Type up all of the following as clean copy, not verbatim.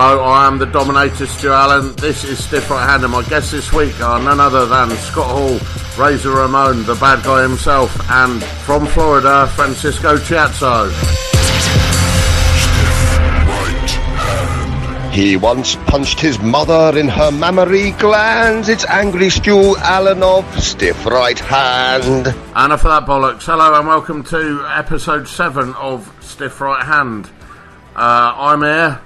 Hello, I am the Dominator, Stu Allen. This is Stiff Right Hand, and my guests this week are none other than Scott Hall, Razor Ramon, the bad guy himself, and from Florida, Francisco Ciatso. He once punched his mother in her mammary glands. It's Angry Stu Allen of Stiff Right Hand. And for that bollocks, hello and welcome to episode 7 of Stiff Right Hand. I'm here.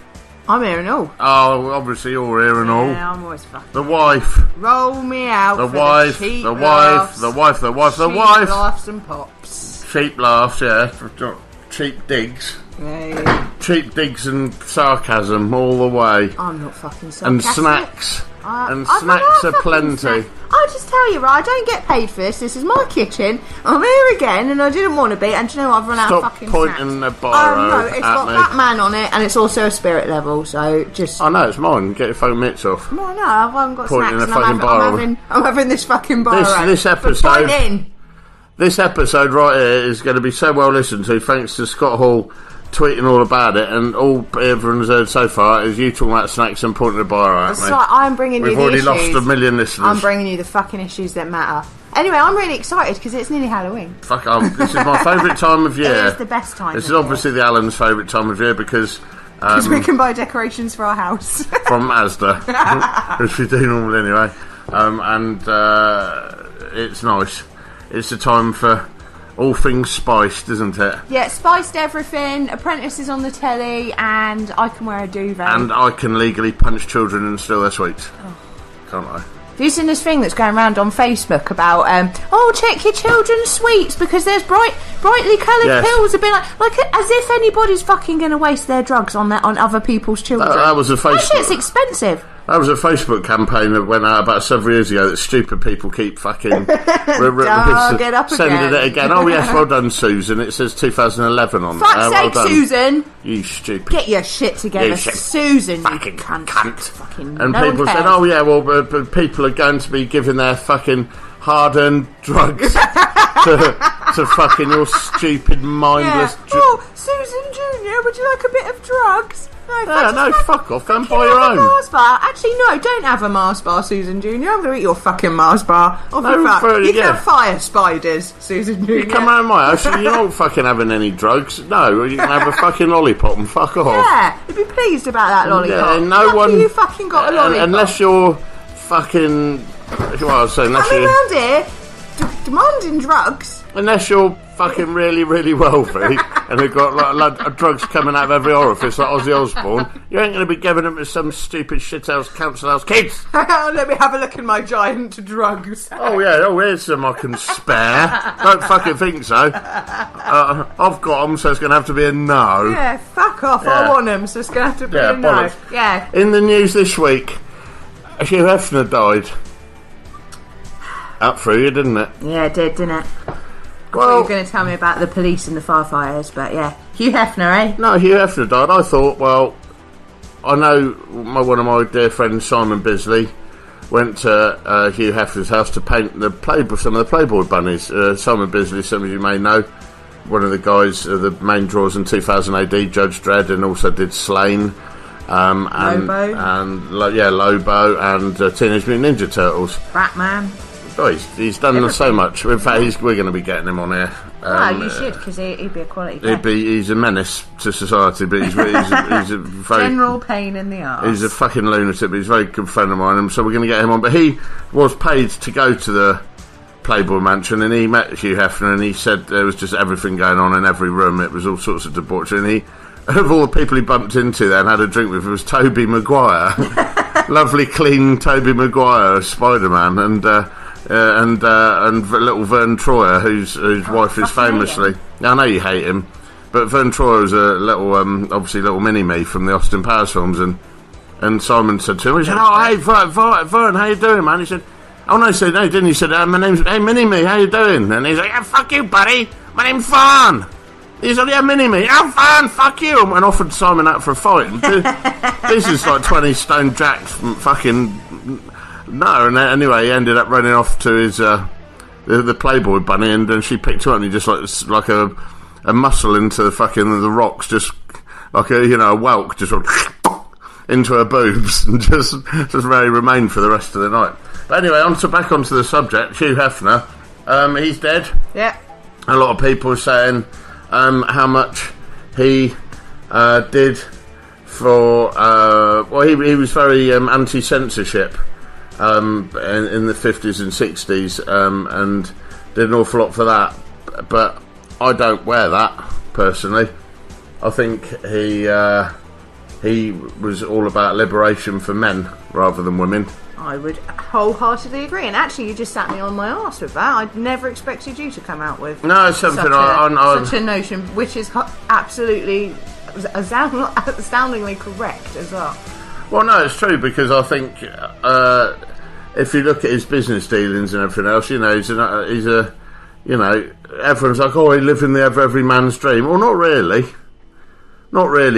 I'm here and all. Oh, obviously you're here and all. Yeah, I'm always fucking. The wife. Roll me out. The for wife. The The wife. The wife. The wife. The wife. Cheap laughs and pops. Cheap laughs, yeah. Cheap digs. Yeah. Cheap digs and sarcasm all the way. I'm not fucking sarcastic. And snacks. Snacks are plenty. I'll just tell you, right, I don't get paid for this. This is my kitchen. I'm here again, and I didn't want to be. And do you know what? I've run out of fucking Stop snacks. pointing the biro no, it's got me. Batman on it, and it's also a spirit level. So just. I know, it's mine. Get your phone mitts off. No, I haven't got Pointing snacks. the fucking biro. I'm having this fucking biro. This episode. This episode right here is going to be so well listened to, thanks to Scott Hall tweeting all about it, and all everyone's heard so far is you talking about snacks and pointing the biro at me. That's right, I'm bringing you the issues. We've already lost 1 million listeners. I'm bringing you the fucking issues that matter. Anyway, I'm really excited because it's nearly Halloween. This is my favourite time of year. It is the best time. This is obviously the Allen's favourite time of year because we can buy decorations for our house from Asda, which we do normally anyway, and it's nice. It's a time for all things spiced, isn't it? Yeah, spiced everything. Apprentices on the telly, and I can wear a duvet. And I can legally punch children and steal their sweets. Oh. Can't I? Have you seen this thing that's going around on Facebook about, check your children's sweets because there's brightly coloured pills have been like as if anybody's fucking going to waste their drugs on other people's children. That was a Facebook. That shit's expensive. That was a Facebook campaign that went out about several years ago that stupid people keep fucking sending it again. Oh yes, well done, Susan. It says 2011 on there. Fuck's well sake, Susan. You stupid. Get your shit together, Susan. Fucking you cunt. Fucking and no people said, oh yeah, well, but people are going to be giving their fucking hard-earned drugs to fucking your stupid, mindless... Yeah. Susan Jr., would you like a bit of drugs? No, fuck off. Go and buy your own. Mars bar. Actually, no, don't have a Mars bar, Susan Jr. I'm going to eat your fucking Mars bar. You can have fire spiders, Susan Jr. You come around my house and you're not fucking having any drugs. No, you can have a fucking lollipop and fuck off. Yeah, you'd be pleased about that lollipop. Yeah, no one. You fucking got a lollipop. Unless you're fucking. Well, I was saying, unless you're around here demanding drugs. Unless you're fucking really, really wealthy and they've got like drugs coming out of every orifice like Ozzy Osbourne, you ain't going to be giving them to some stupid shithouse council house kids. Let me have a look in my giant drugs. Oh yeah, here's some I can spare. Don't fucking think so. I've got them, so it's going to have to be a no. Yeah, fuck off. Yeah. I want them, so it's going to have to be a no. Bollocks. Yeah. In the news this week, Hugh Hefner died. Up through you, didn't it? Yeah, it did, didn't it? Well, you were going to tell me about the police and the firefighters, but yeah. Hugh Hefner, eh? No, Hugh Hefner died. I thought, well, I know one of my dear friends, Simon Bisley, went to Hugh Hefner's house to paint some of the Playboy bunnies. Simon Bisley, some of you may know, one of the guys, the main drawers in 2000 AD, Judge Dredd, and also did Slain. Lobo. Lobo and Teenage Mutant Ninja Turtles. Batman. Oh, he's done so much. In fact, we're going to be getting him on here. You should, because he'd be a quality guest. He's a menace to society, but he's a very... General pain in the arse. He's a fucking lunatic, but he's a very good friend of mine, and so we're going to get him on. But he was paid to go to the Playboy Mansion, and he met Hugh Hefner, and he said there was just everything going on in every room. It was all sorts of debauchery, and of all the people he bumped into there and had a drink with, it was Tobey Maguire. Lovely, clean Tobey Maguire as Spider-Man, and little Vern Troyer, whose wife is famously... I know you hate him, but Vern Troyer was a little, obviously little mini-me from the Austin Powers films, and Simon said to him, he said, oh, hey, Vern, how you doing, man? He said, oh, no, he said, no, he didn't. He said, my name's, hey, mini-me, how you doing? And he's like, yeah, fuck you, buddy, my name's Vern. He said, yeah, mini-me, oh, Vern, fuck you, and offered Simon out for a fight. This is like 20 Stone Jack's fucking... No, and anyway, he ended up running off to his the Playboy bunny, and then she picked him up, and he just like a muscle into the fucking the rocks, just like a whelk, just sort of into her boobs and just really remained for the rest of the night. But anyway, back onto the subject. Hugh Hefner, he's dead. Yeah. A lot of people are saying how much he did for. He was very anti-censorship in the 50s and 60s, and did an awful lot for that. But I don't wear that personally. I think he was all about liberation for men rather than women. I would wholeheartedly agree, and actually you just sat me on my arse with that. I'd never expected you to come out with it's something such a notion, which is absolutely astoundingly correct as well. Well, no, it's true, because I think if you look at his business dealings and everything else, he's a everyone's like, oh, he lived in the every man's dream. Well, not really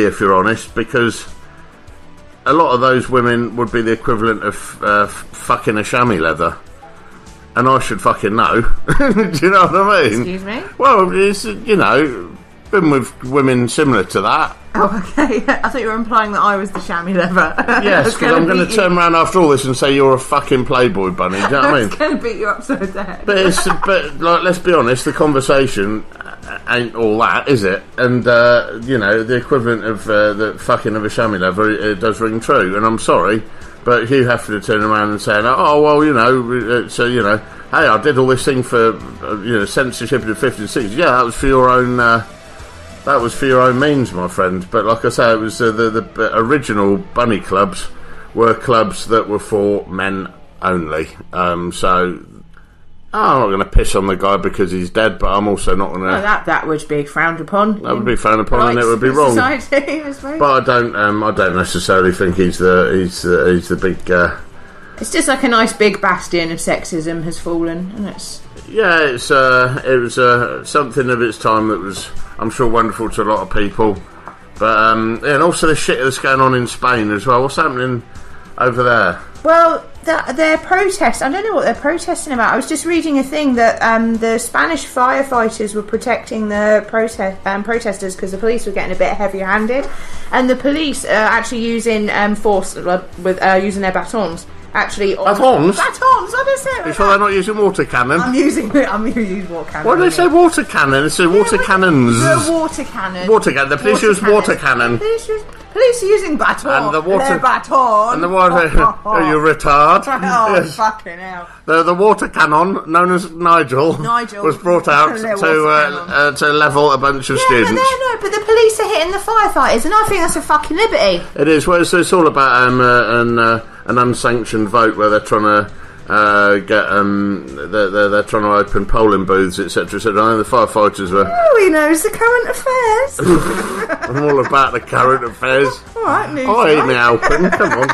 if you're honest, because a lot of those women would be the equivalent of fucking a chamois leather, and I should fucking know. Do you know what I mean? Excuse me? Well, it's, been with women similar to that. Oh, okay. I thought you were implying that I was the chamois leather. Yes, because I'm going to turn around after all this and say you're a fucking Playboy bunny. Do you know what I mean? I was going to beat you upside the head. But let's be honest, the conversation ain't all that, is it? And the equivalent of the fucking of a chamois leather, it does ring true. And I'm sorry, but Hugh Hefner turning around and saying, oh well, hey, I did all this thing for censorship in the 50s and 60s. Yeah, that was for your own. That was for your own means, my friend. But like I say, it was the original bunny clubs were clubs that were for men only. So I'm not going to piss on the guy because he's dead, but I'm also not going to. No, that would be frowned upon. That would be frowned upon, and it would be wrong. Society, I suppose. But I don't necessarily think he's the big. It's just like a nice big bastion of sexism has fallen, and it's. Yeah, it was something of its time that was, I'm sure, wonderful to a lot of people. But and also the shit that's going on in Spain as well. What's happening over there? Well, their protest, I don't know what they're protesting about. I was just reading a thing that the Spanish firefighters were protecting the protesters because the police were getting a bit heavy-handed, and the police are actually using force with using their batons. Actually, batons. I don't say it. You sure they're not using water cannon? I'm using water cannon. Why do they say water cannon? They say water cannons. The water cannon. Water cannon. The police use water cannon. Police are using baton. And the water. Their baton. And the water. Oh, you retard. Oh, yes. Fucking hell. The water cannon, known as Nigel, was brought out to level a bunch of students. But the police are hitting the firefighters, and I think that's a fucking liberty. It is. Well, it's all about an unsanctioned vote where they're trying to they're trying to open polling booths, etc. So I know the firefighters were. Oh, he knows the current affairs. I'm all about the current affairs. All right, news. I eat me open. Come on.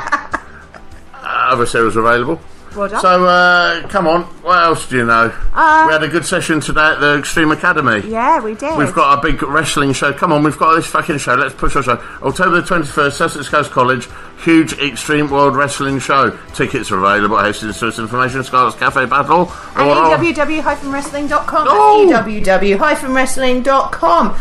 Other cereals available. Well done. So, come on, what else do you know? We had a good session today at the Extreme Academy. Yeah, we did. We've got a big wrestling show. Come on, we've got this fucking show. Let's push our show. October the 21st, Sussex Coast College, huge Extreme World Wrestling Show. Tickets are available at Hastings Source Information, Scarlett's Cafe Battle. And www-wrestling.com. Oh. www-wrestling.com.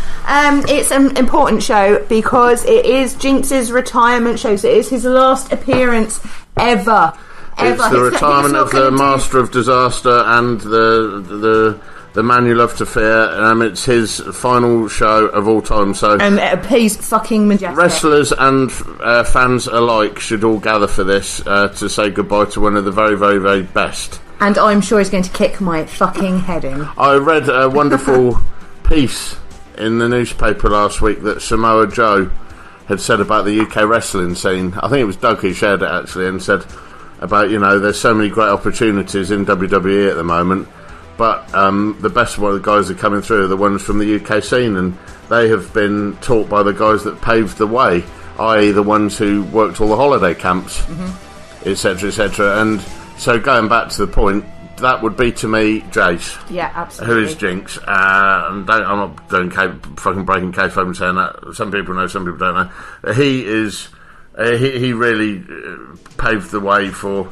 It's an important show because it is Jinx's retirement show. So it is his last appearance ever. It's the retirement of the Master of Disaster and the man you love to fear. It's his final show of all time. So he's fucking majestic. Wrestlers and fans alike should all gather for this to say goodbye to one of the very, very, very best. And I'm sure he's going to kick my fucking head in. I read a wonderful piece in the newspaper last week that Samoa Joe had said about the UK wrestling scene. I think it was Doug who shared it actually, and said about, there's so many great opportunities in WWE at the moment, but the best one of the guys that are coming through are the ones from the UK scene, and they have been taught by the guys that paved the way, i.e. the ones who worked all the holiday camps, etc., etc. And so going back to the point, that would be to me Jace. Yeah, absolutely. Who is Jinx? And I'm not doing fucking breaking kayfabe and saying that. Some people know, some people don't know. He is. He really paved the way for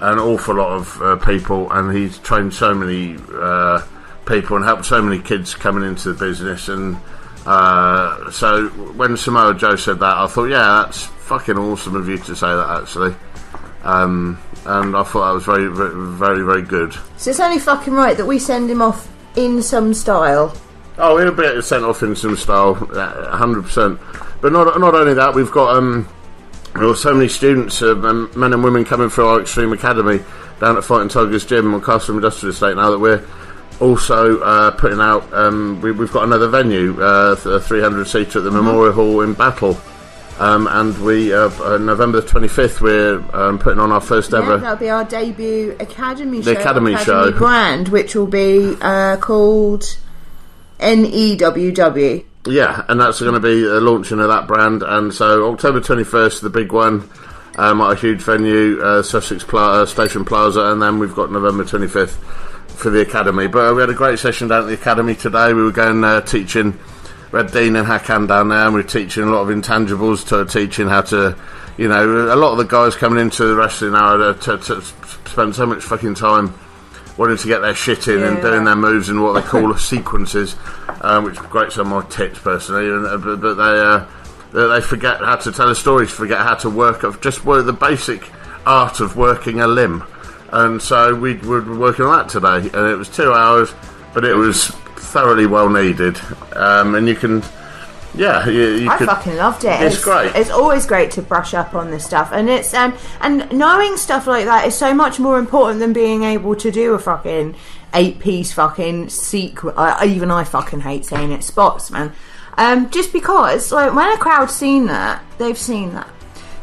an awful lot of people, and he's trained so many people and helped so many kids coming into the business. And so when Samoa Joe said that, I thought, yeah, that's fucking awesome of you to say that, actually. And I thought that was very, very, very, very good. So it's only fucking right that we send him off in some style. Oh, he'll be sent off in some style, 100%. But not only that, we've got so many students, men and women, coming through our Extreme Academy down at Fighting Tigers Gym on Castle Industrial Estate now, that we're also putting out. We've got another venue, a 300-seater at the Memorial Hall in Battle. And we, November the 25th, we're putting on our first ever... that'll be our debut Academy show. The Academy show. brand, which will be called NEWW. Yeah, and that's going to be the launching of that brand. And so October 21st, the big one, at a huge venue, Sussex Station Plaza, and then we've got November 25th for the Academy. But we had a great session down at the Academy today. We were going teaching... We had Dean and Hakan down there, and we were teaching a lot of intangibles, teaching how to, a lot of the guys coming into the wrestling hour to spend so much fucking time wanting to get their shit in and doing their moves and what they call sequences, which grates on my tits personally, but they forget how to tell a story, forget how to work the basic art of working a limb. And so we were working on that today, and it was 2 hours, but it was thoroughly well needed, and you can, I fucking loved it. It's great. It's always great to brush up on this stuff, and it's and knowing stuff like that is so much more important than being able to do a fucking 8-piece fucking sequence. Even I fucking hate saying it, spots, man. Just because, like, when a crowd's seen that, they've seen that.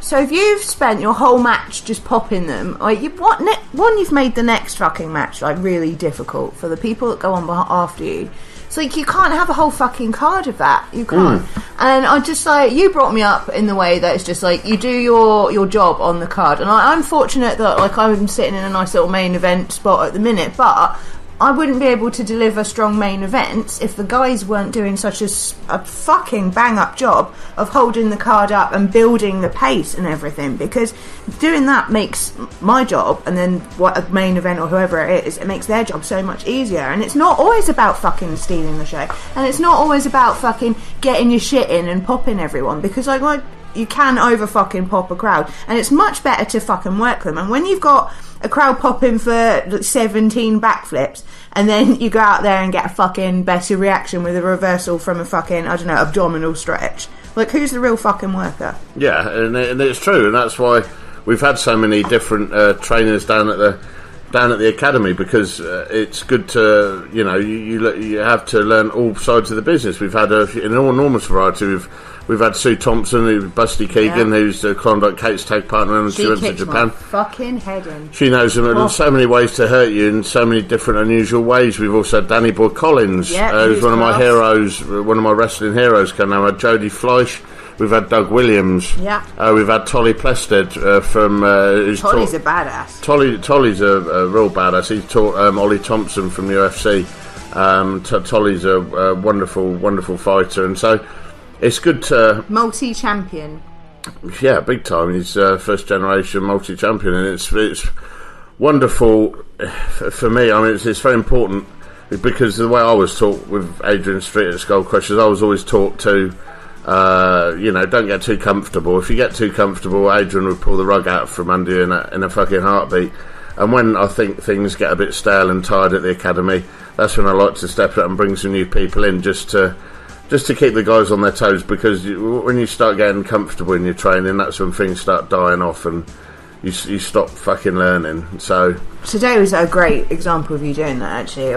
So if you've spent your whole match just popping them, like, you've made the next fucking match like really difficult for the people that go on after you. It's like you can't have a whole fucking card of that. You can't. And I just, like, you brought me up in the way that it's just like you do your job on the card. And I'm fortunate that, like, I'm sitting in a nice little main event spot at the minute, but I wouldn't be able to deliver strong main events if the guys weren't doing such a fucking bang-up job of holding the card up and building the pace and everything, because doing that makes my job, and then what a main event or whoever it is, it makes their job so much easier. And it's not always about fucking stealing the show, and it's not always about fucking getting your shit in and popping everyone, because, like, you can over fucking pop a crowd, and it's much better to fucking work them. And when you've got a crowd popping for 17 backflips, and then you go out there and get a fucking better reaction with a reversal from a fucking, I don't know, abdominal stretch, like, who's the real fucking worker? Yeah, and it's true, and that's why we've had so many different trainers down at the academy, because it's good to, you have to learn all sides of the business. We've had an enormous variety. We've had Sue Thompson, Busty Keegan, who's Klondike Kate's tag partner, and she went to Japan. My fucking head in. She knows so many ways to hurt you in so many different unusual ways. We've also had Danny Boy Collins, who's one of my heroes, one of my wrestling heroes. Come now, had Jodie Fleisch. We've had Doug Williams. Yeah. We've had Tolly Plested from. Tolly's a badass. Tolly's a real badass. He's taught Ollie Thompson from UFC. Tolly's a wonderful, wonderful fighter, and so it's good to multi-champion. Yeah, big time. He's first generation multi-champion, and it's wonderful for me. I mean, it's very important, because the way I was taught with Adrian Street at Skull Crushers, I was always taught to. Don't get too comfortable. If you get too comfortable, Adrian would pull the rug out from under you in a fucking heartbeat. And when I think things get a bit stale and tired at the academy, that's when I like to step up and bring some new people in, just to keep the guys on their toes, because when you start getting comfortable in your training, that's when things start dying off and you stop fucking learning. So today was a great example of you doing that. Actually,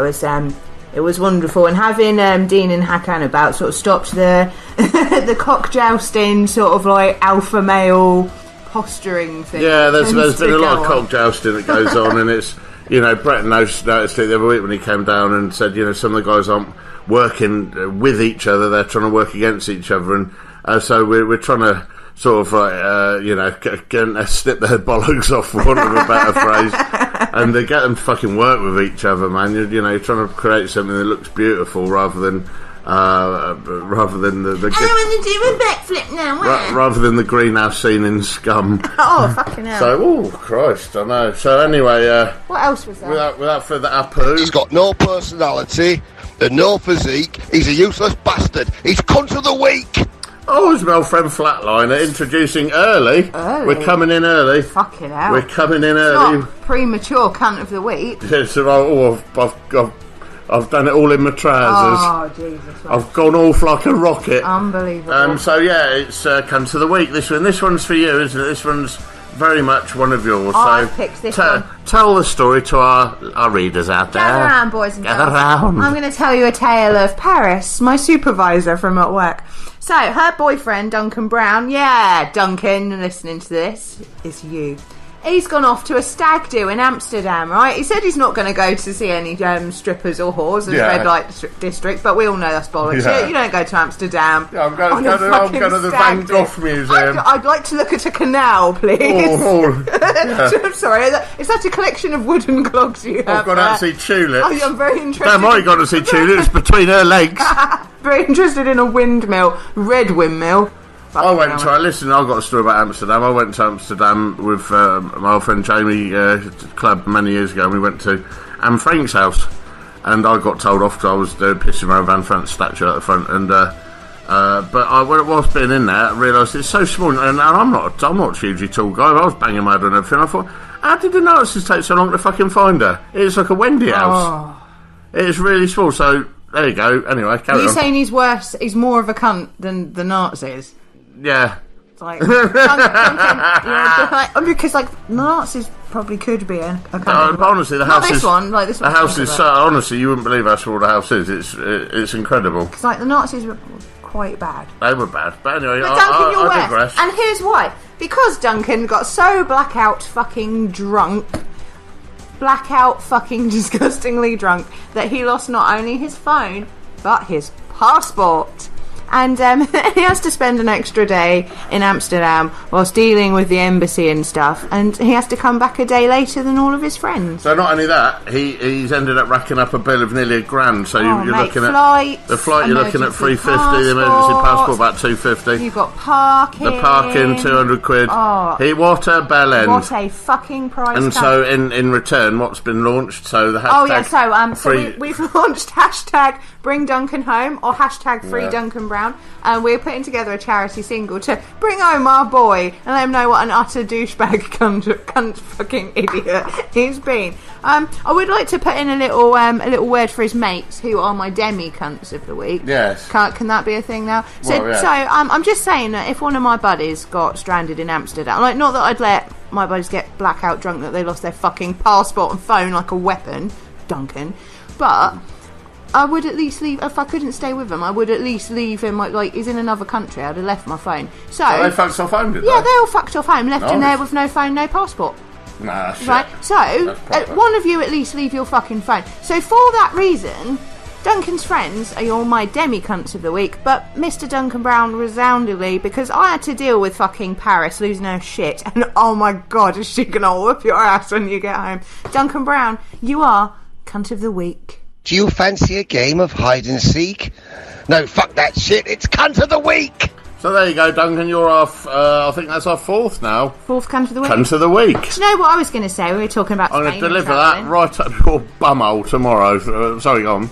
it was wonderful, and having Dean and Hakan about sort of stopped the the cock jousting sort of like alpha male posturing thing. Yeah, there's been a lot of cock jousting that goes on, and it's, Brett noticed it the other week when he came down and said, some of the guys aren't working with each other, they're trying to work against each other, and so we're trying to sort of snip their bollocks off, for want of a better phrase, and they get them to fucking work with each other, man. You're trying to create something that looks beautiful rather than the I want to do a backflip now. Rather than the greenhouse scene in Scum. Oh, fucking hell. So, oh Christ, I know. So anyway, what else was there? Without further ado, he's got no personality and no physique. He's a useless bastard. He's cunt of the week. Oh, it's my old friend Flatliner introducing early. We're coming in early. Fucking hell. We're coming in early. Not premature cunt of the week. Yeah, so I've done it all in my trousers. Oh, Jesus. I've gone off like a rocket. Unbelievable. So yeah, it's cunt of the week. This one's for you, isn't it? This one's very much one of yours. I've picked this one. Tell the story to our readers out there. Gather around, boys and girls. Gather round. I'm going to tell you a tale of Paris, my supervisor from at work. So, her boyfriend, Duncan Brown, yeah, Duncan, listening to this, it's you. He's gone off to a stag do in Amsterdam, right? He said he's not going to go to see any strippers or whores in the red light district, but we all know that's bollocks. Yeah. You don't go to Amsterdam. Yeah, I'm going to the Van Gogh Museum. I'd like to look at a canal, please. Yeah. I'm sorry, is that a collection of wooden clogs you have? I've gone out to see tulips. Oh, I'm very interested. Damn, I got to see tulips between her legs. Very interested in a windmill, red windmill. I went to, listen, I've got a story about Amsterdam. I went to Amsterdam with my old friend Jamie club many years ago, and we went to Anne Frank's house, and I got told off because I was pissing around Anne Frank's statue at the front, and when it was being in there, I realised it's so small, and I'm not a hugely tall guy, I was banging my head and everything. I thought, how did the notices take so long to fucking find her? It's like a Wendy house. It's really small, so there you go. Anyway, carry on. Are you saying he's more of a cunt than the Nazis? Yeah. It's like, because the Nazis probably could be a cunt. Honestly, the house is... this one. The house is so... Honestly, you wouldn't believe how small the house is. It's incredible. Because, the Nazis were quite bad. They were bad. But anyway, but Duncan, I digress. And here's why. Because Duncan got so blackout fucking drunk... blackout fucking disgustingly drunk that he lost not only his phone but his passport, and he has to spend an extra day in Amsterdam whilst dealing with the embassy and stuff, and he has to come back a day later than all of his friends. So not only that, he's ended up racking up a bill of nearly $1,000. So you're looking at the flight. You're looking at $350. The emergency passport about $250. You've got parking. The parking £200. Oh, what a bell end! What a fucking price! And so in return, what's been launched? So the hashtag. So we've launched hashtag Bring Duncan Home or hashtag Free Duncan Brown. And we're putting together a charity single to bring home our boy and let him know what an utter douchebag cunt fucking idiot he's been. I would like to put in a little word for his mates, who are my demi cunts of the week. Yes. Can that be a thing now? So I'm just saying that if one of my buddies got stranded in Amsterdam, not that I'd let my buddies get blackout drunk that they lost their fucking passport and phone like a weapon, Duncan, but I would at least leave. If I couldn't stay with him, I would at least leave him. He's in another country. I'd have left my phone. So they fucked off home, did they? Yeah, they all fucked off home. Left him there with no phone, no passport. Nah, shit. Right. So one of you at least leave your fucking phone. So for that reason, Duncan's friends are all my demi cunts of the week, but Mr. Duncan Brown resoundingly, because I had to deal with fucking Paris losing her shit, and oh my god, is she gonna whip your ass when you get home? Duncan Brown, you are cunt of the week. Do you fancy a game of hide and seek? No, fuck that shit. It's cunt of the week. So there you go, Duncan. You're off. I think that's our fourth now. Fourth cunt of the week. Cunt of the week. Do you know what I was going to say? We were talking about. I'm going to deliver that right up your bumhole tomorrow. Sorry, go on.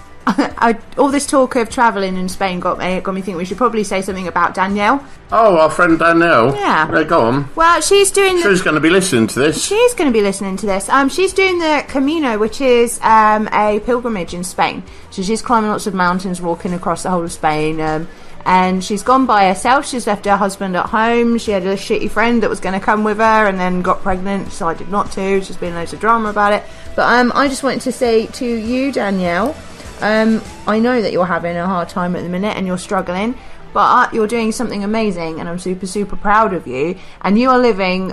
All this talk of travelling in Spain got me thinking we should probably say something about Danielle. Oh, our friend Danielle. Yeah. Go on. Well, she's doing. She's going to be listening to this. She's going to be listening to this. She's doing the Camino, which is a pilgrimage in Spain. So she's climbing lots of mountains, walking across the whole of Spain. And she's gone by herself. She's left her husband at home. She had a shitty friend that was going to come with her and then got pregnant, decided not to. There's just been loads of drama about it. But I just wanted to say to you, Danielle, I know that you're having a hard time at the minute and you're struggling, but you're doing something amazing and I'm super, super proud of you. And you are living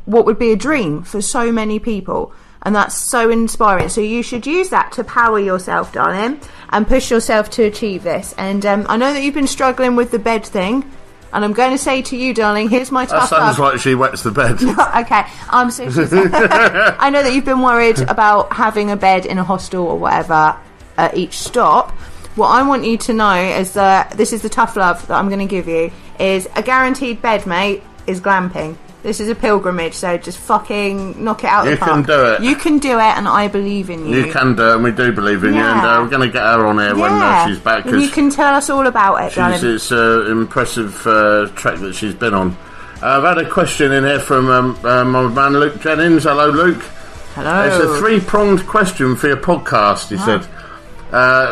what would be a dream for so many people. And that's so inspiring. So you should use that to power yourself, darling, and push yourself to achieve this. And I know that you've been struggling with the bed thing. And I'm going to say to you, darling, here's my tough love. That sounds like she wets the bed. Okay. I know that you've been worried about having a bed in a hostel or whatever at each stop. What I want you to know is that this is the tough love that I'm going to give you, is a guaranteed bed, mate, is glamping. This is a pilgrimage, so just fucking knock it out of the park. You can do it. You can do it, and I believe in you. You can do it, and we do believe in you, and we're going to get her on here when she's back. And you can tell us all about it, darling. It's an impressive trek that she's been on. I've had a question in here from my man Luke Jennings. Hello, Luke. Hello. It's a 3-pronged question for your podcast, he said.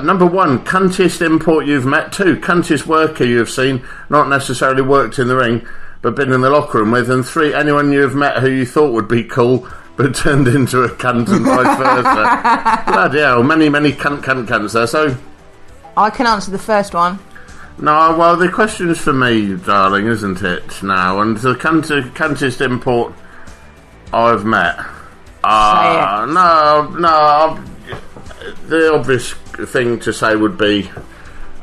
Number 1, cuntiest import you've met. 2, cuntiest worker you've seen, not necessarily worked in the ring, but been in the locker room with. And 3, anyone you've met who you thought would be cool, but turned into a cunt and vice versa. Bloody hell, many cunts there. So I can answer the first one. No, well, the question's for me, darling, isn't it, now? And the cuntiest import I've met. No, the obvious thing to say would be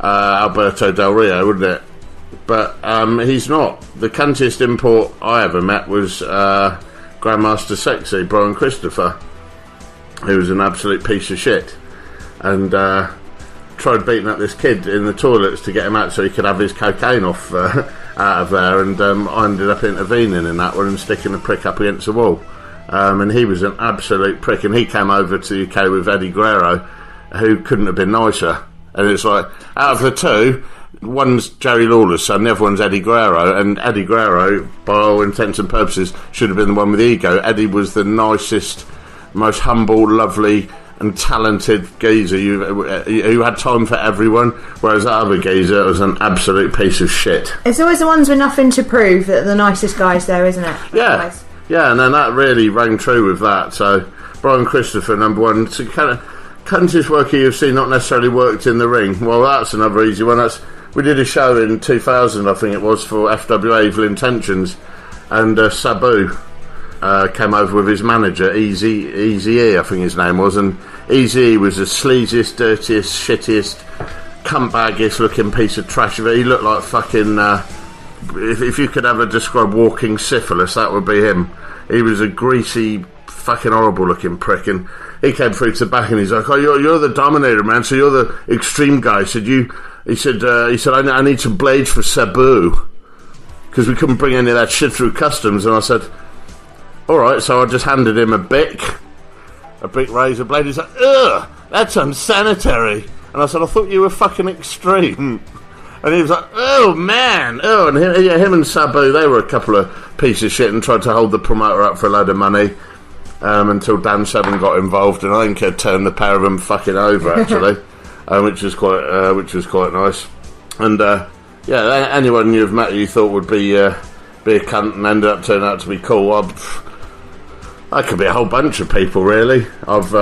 Alberto Del Rio, wouldn't it? But he's not. The cuntiest import I ever met was Grandmaster Sexy, Brian Christopher, who was an absolute piece of shit. And tried beating up this kid in the toilets to get him out so he could have his cocaine off out of there, and I ended up intervening in that one and sticking the prick up against the wall. And he was an absolute prick, and he came over to the UK with Eddie Guerrero, who couldn't have been nicer. And it's like, out of the two, one's Jerry Lawler's son, the other one's Eddie Guerrero, and Eddie Guerrero, by all intents and purposes, should have been the one with the ego. Eddie was the nicest, most humble, lovely and talented geezer who had time for everyone, whereas that other geezer was an absolute piece of shit. It's always the ones with nothing to prove that are the nicest guys there, isn't it? Yeah, and then that really rang true with that. So Brian Christopher, number 1. So kind of cuntiest worker you've seen, not necessarily worked in the ring. Well, that's another easy one. We did a show in 2000, I think it was, for FWA Evil Intentions, and Sabu came over with his manager, Easy E, I think his name was, and Easy E was the sleaziest, dirtiest, shittiest, cuntbaggiest looking piece of trash. He looked like fucking, if you could ever describe walking syphilis, that would be him. He was a greasy, fucking horrible looking prick, and he came through to the back and he's like, "Oh, you're the Dominator, man, so you're the extreme guy." He said, I need some blades for Sabu, because we couldn't bring any of that shit through customs. And I said, alright, so I just handed him a big razor blade. He's like, ugh, that's unsanitary. And I said, I thought you were fucking extreme. And he was like, oh man, oh. And him and Sabu, they were a couple of pieces of shit and tried to hold the promoter up for a load of money, until Dan Severn got involved, and I think he'd turned the pair of them fucking over, actually. Which was quite nice. And anyone you've met you thought would be a cunt and ended up turning out to be cool. I could be a whole bunch of people, really. I've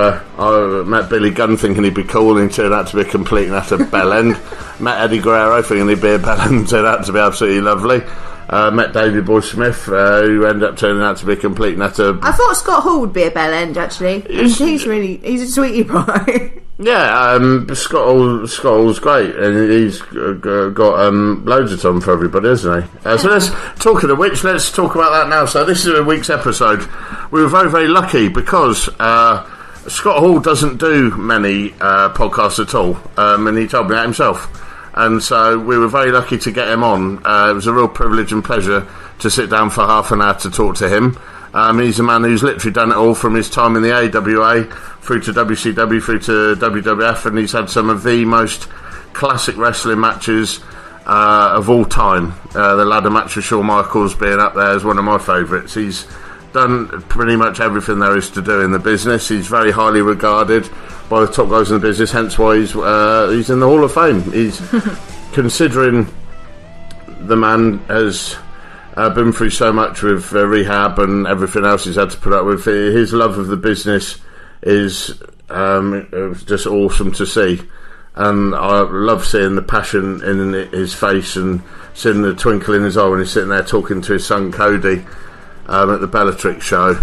met Billy Gunn thinking he'd be cool, and he turned out to be a complete and utter bellend. Met Eddie Guerrero thinking he'd be a bellend, and turned out to be absolutely lovely. Met Davey Boy Smith, who ended up turning out to be a complete and utter... I thought Scott Hall would be a bellend, actually. He's a sweetie pie. Yeah, Scott Hall's great, and he's got loads of time for everybody, hasn't he? So talking of which, let's talk about that now. So this is a week's episode. We were very, very lucky because Scott Hall doesn't do many podcasts at all, and he told me that himself. And so we were very lucky to get him on. It was a real privilege and pleasure to sit down for half an hour to talk to him. He's a man who's literally done it all, from his time in the AWA through to WCW, through to WWF, and he's had some of the most classic wrestling matches of all time. The ladder match with Shawn Michaels being up there is one of my favourites. He's done pretty much everything there is to do in the business. He's very highly regarded by the top guys in the business, hence why he's in the Hall of Fame. He's considering the man has been through so much with rehab and everything else he's had to put up with. His love of the business is just awesome to see, and I love seeing the passion in his face and seeing the twinkle in his eye when he's sitting there talking to his son Cody at the Bellatrix show.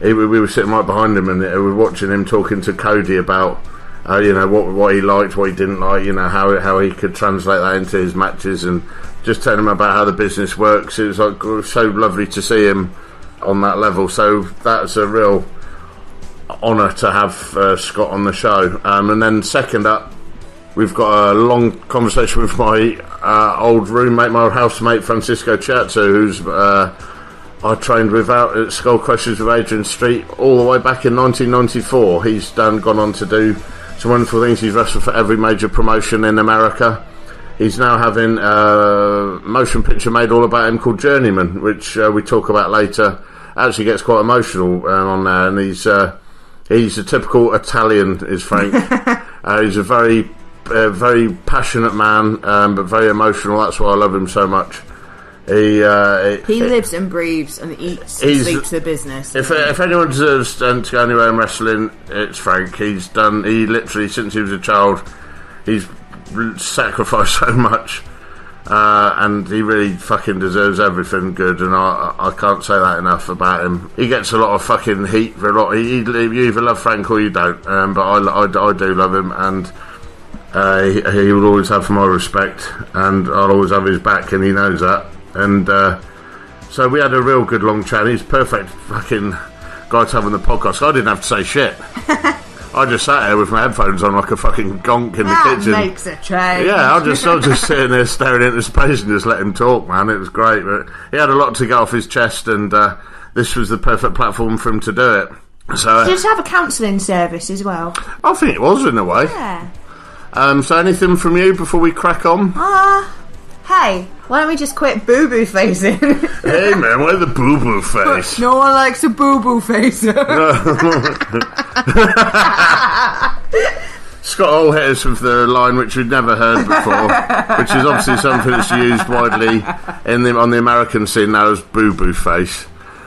We were sitting right behind him, and we were watching him talking to Cody about what he liked, what he didn't like, how he could translate that into his matches, and just telling him about how the business works. It was like so lovely to see him on that level. So that's a real honour to have Scott on the show. And then second up We've got a long conversation with my old roommate, my old housemate, Francisco Ciatso, who's I trained with out at Skull Crushers with Adrian Street all the way back in 1994. He's gone on to do some wonderful things. He's wrestled for every major promotion in America. He's now having a motion picture made all about him called Journeyman, which we talk about later. Actually gets quite emotional on there, and he's a typical Italian, is Frank. He's a very passionate man, but very emotional. That's why I love him so much. He lives and breathes and eats and sleeps the business. If anyone deserves to go anywhere in wrestling, it's Frank. He literally, since he was a child, he's sacrificed so much, and he really fucking deserves everything good, and I can't say that enough about him. He gets a lot of fucking heat for a lot. You either love Frank or you don't, but I do love him, and he will always have my respect, and I'll always have his back, and he knows that. And so we had a real good long chat. He's perfect fucking guy to have on the podcast. I didn't have to say shit. I just sat here with my headphones on like a fucking gonk in the kitchen. That makes a change. Yeah, I was just sitting there staring into space and just let him talk, man. It was great. But he had a lot to get off his chest, and this was the perfect platform for him to do it. So just have a counselling service as well. I think it was, in a way. Yeah. So anything from you before we crack on? Hey, why don't we just quit boo-boo facing? Hey man, why the boo-boo face? No one likes a boo-boo facer. Scott Hall hit us with the line which we'd never heard before, which is obviously something that's used widely on the American scene now as boo-boo face,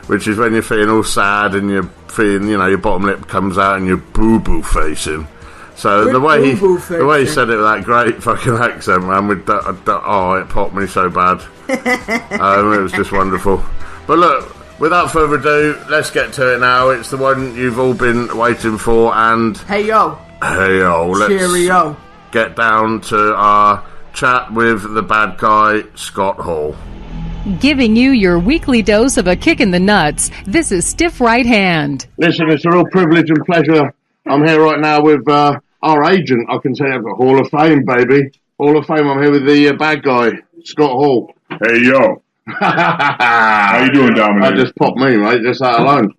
which is when you're feeling all sad and you're feeling, your bottom lip comes out and you're boo-boo facing. So the way he said it with that great fucking accent, man, it popped me so bad. It was just wonderful. But look, without further ado, let's get to it now. It's the one you've all been waiting for, and hey yo, let's cheerio. Get down to our chat with the bad guy, Scott Hall. Giving you your weekly dose of a kick in the nuts, this is Stiff Right Hand. Listen, it's a real privilege and pleasure. I'm here right now with our agent. I can say I've got Hall of Fame, baby. Hall of Fame. I'm here with the bad guy, Scott Hall. Hey, yo. How you doing, Dominic? That just popped me, mate, just that alone.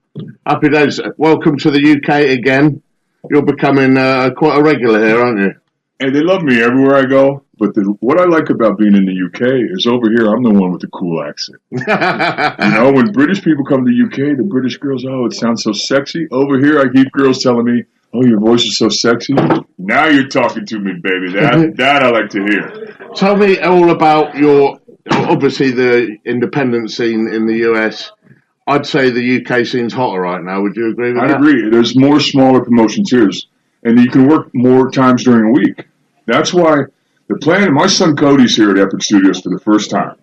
Happy days. Welcome to the UK again. You're becoming quite a regular here, aren't you? Hey, they love me everywhere I go, but what I like about being in the UK is over here, I'm the one with the cool accent. When British people come to the UK, the British girls, it sounds so sexy. Over here, I keep girls telling me, oh, your voice is so sexy. Now you're talking to me, baby. That I like to hear. Tell me all about obviously the independent scene in the US. I'd say the UK scene's hotter right now. Would you agree with that? I agree. There's more smaller promotions here, and you can work more times during a week. That's why the plan, my son Cody's here at Epic Studios for the first time.